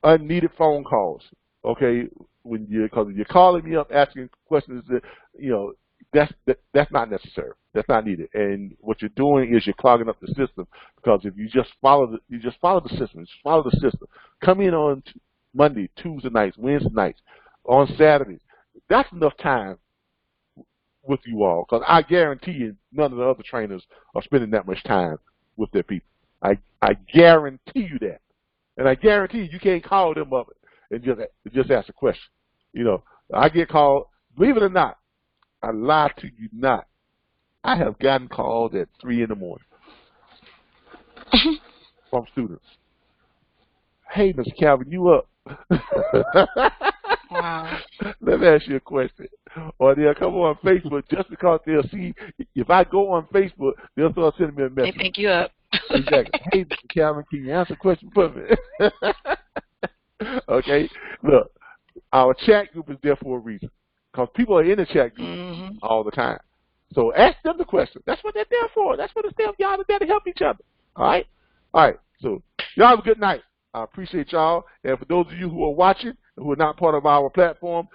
unneeded phone calls. Okay, because you're calling me up asking questions that that's not necessary. That's not needed. And what you're doing is you're clogging up the system, because if you just follow the system. Come in on Monday, Tuesday nights, Wednesday nights, on Saturdays. That's enough time with you all, because I guarantee you none of the other trainers are spending that much time with their people. I guarantee you that. And I guarantee you can't call them up and just ask a question. I get called, believe it or not, I lie to you not, I have gotten called at 3 in the morning from students. Hey, Mr. Calvin, you up? Wow. Let me ask you a question. Or they'll come on Facebook just because they'll see, if I go on Facebook, they'll start sending me a message. They pick you up. Exactly. Hey, Mr. Calvin, can you answer a question for me? Okay? Look, our chat group is there for a reason, because people are in the chat group all the time. So ask them the question. That's what they're there for. That's what it's there. Y'all are there to help each other. All right? All right. So y'all have a good night. I appreciate y'all. And for those of you who are watching, who are not part of our platform,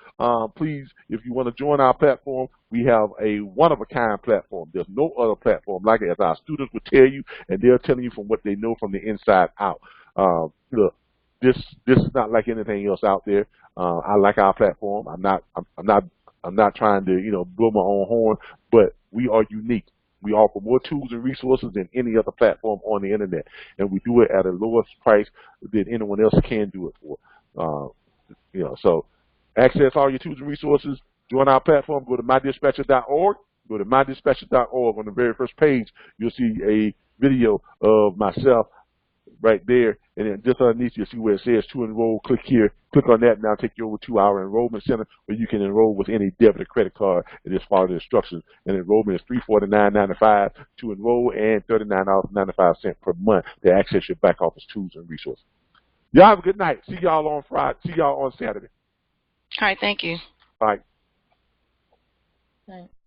please, if you want to join our platform, we have a one-of-a-kind platform. There's no other platform like it, as our students will tell you, and they're telling you from what they know from the inside out. Look, this is not like anything else out there. I like our platform. I'm not trying to blow my own horn, but we are unique. We offer more tools and resources than any other platform on the internet, and we do it at a lower price than anyone else can do it for. So access all your tools and resources. Join our platform. Go to mydispatcher.org. Go to mydispatcher.org. On the very first page, you'll see a video of myself right there, and then just underneath you'll see where it says to enroll. Click here. Click on that, and now take you over to our enrollment center, where you can enroll with any debit or credit card and just follow the instructions. And enrollment is $349.95 to enroll, and $39.95 per month to access your back office tools and resources. Y'all have a good night. See y'all on Friday. See y'all on Saturday. All right, thank you. All right. Right.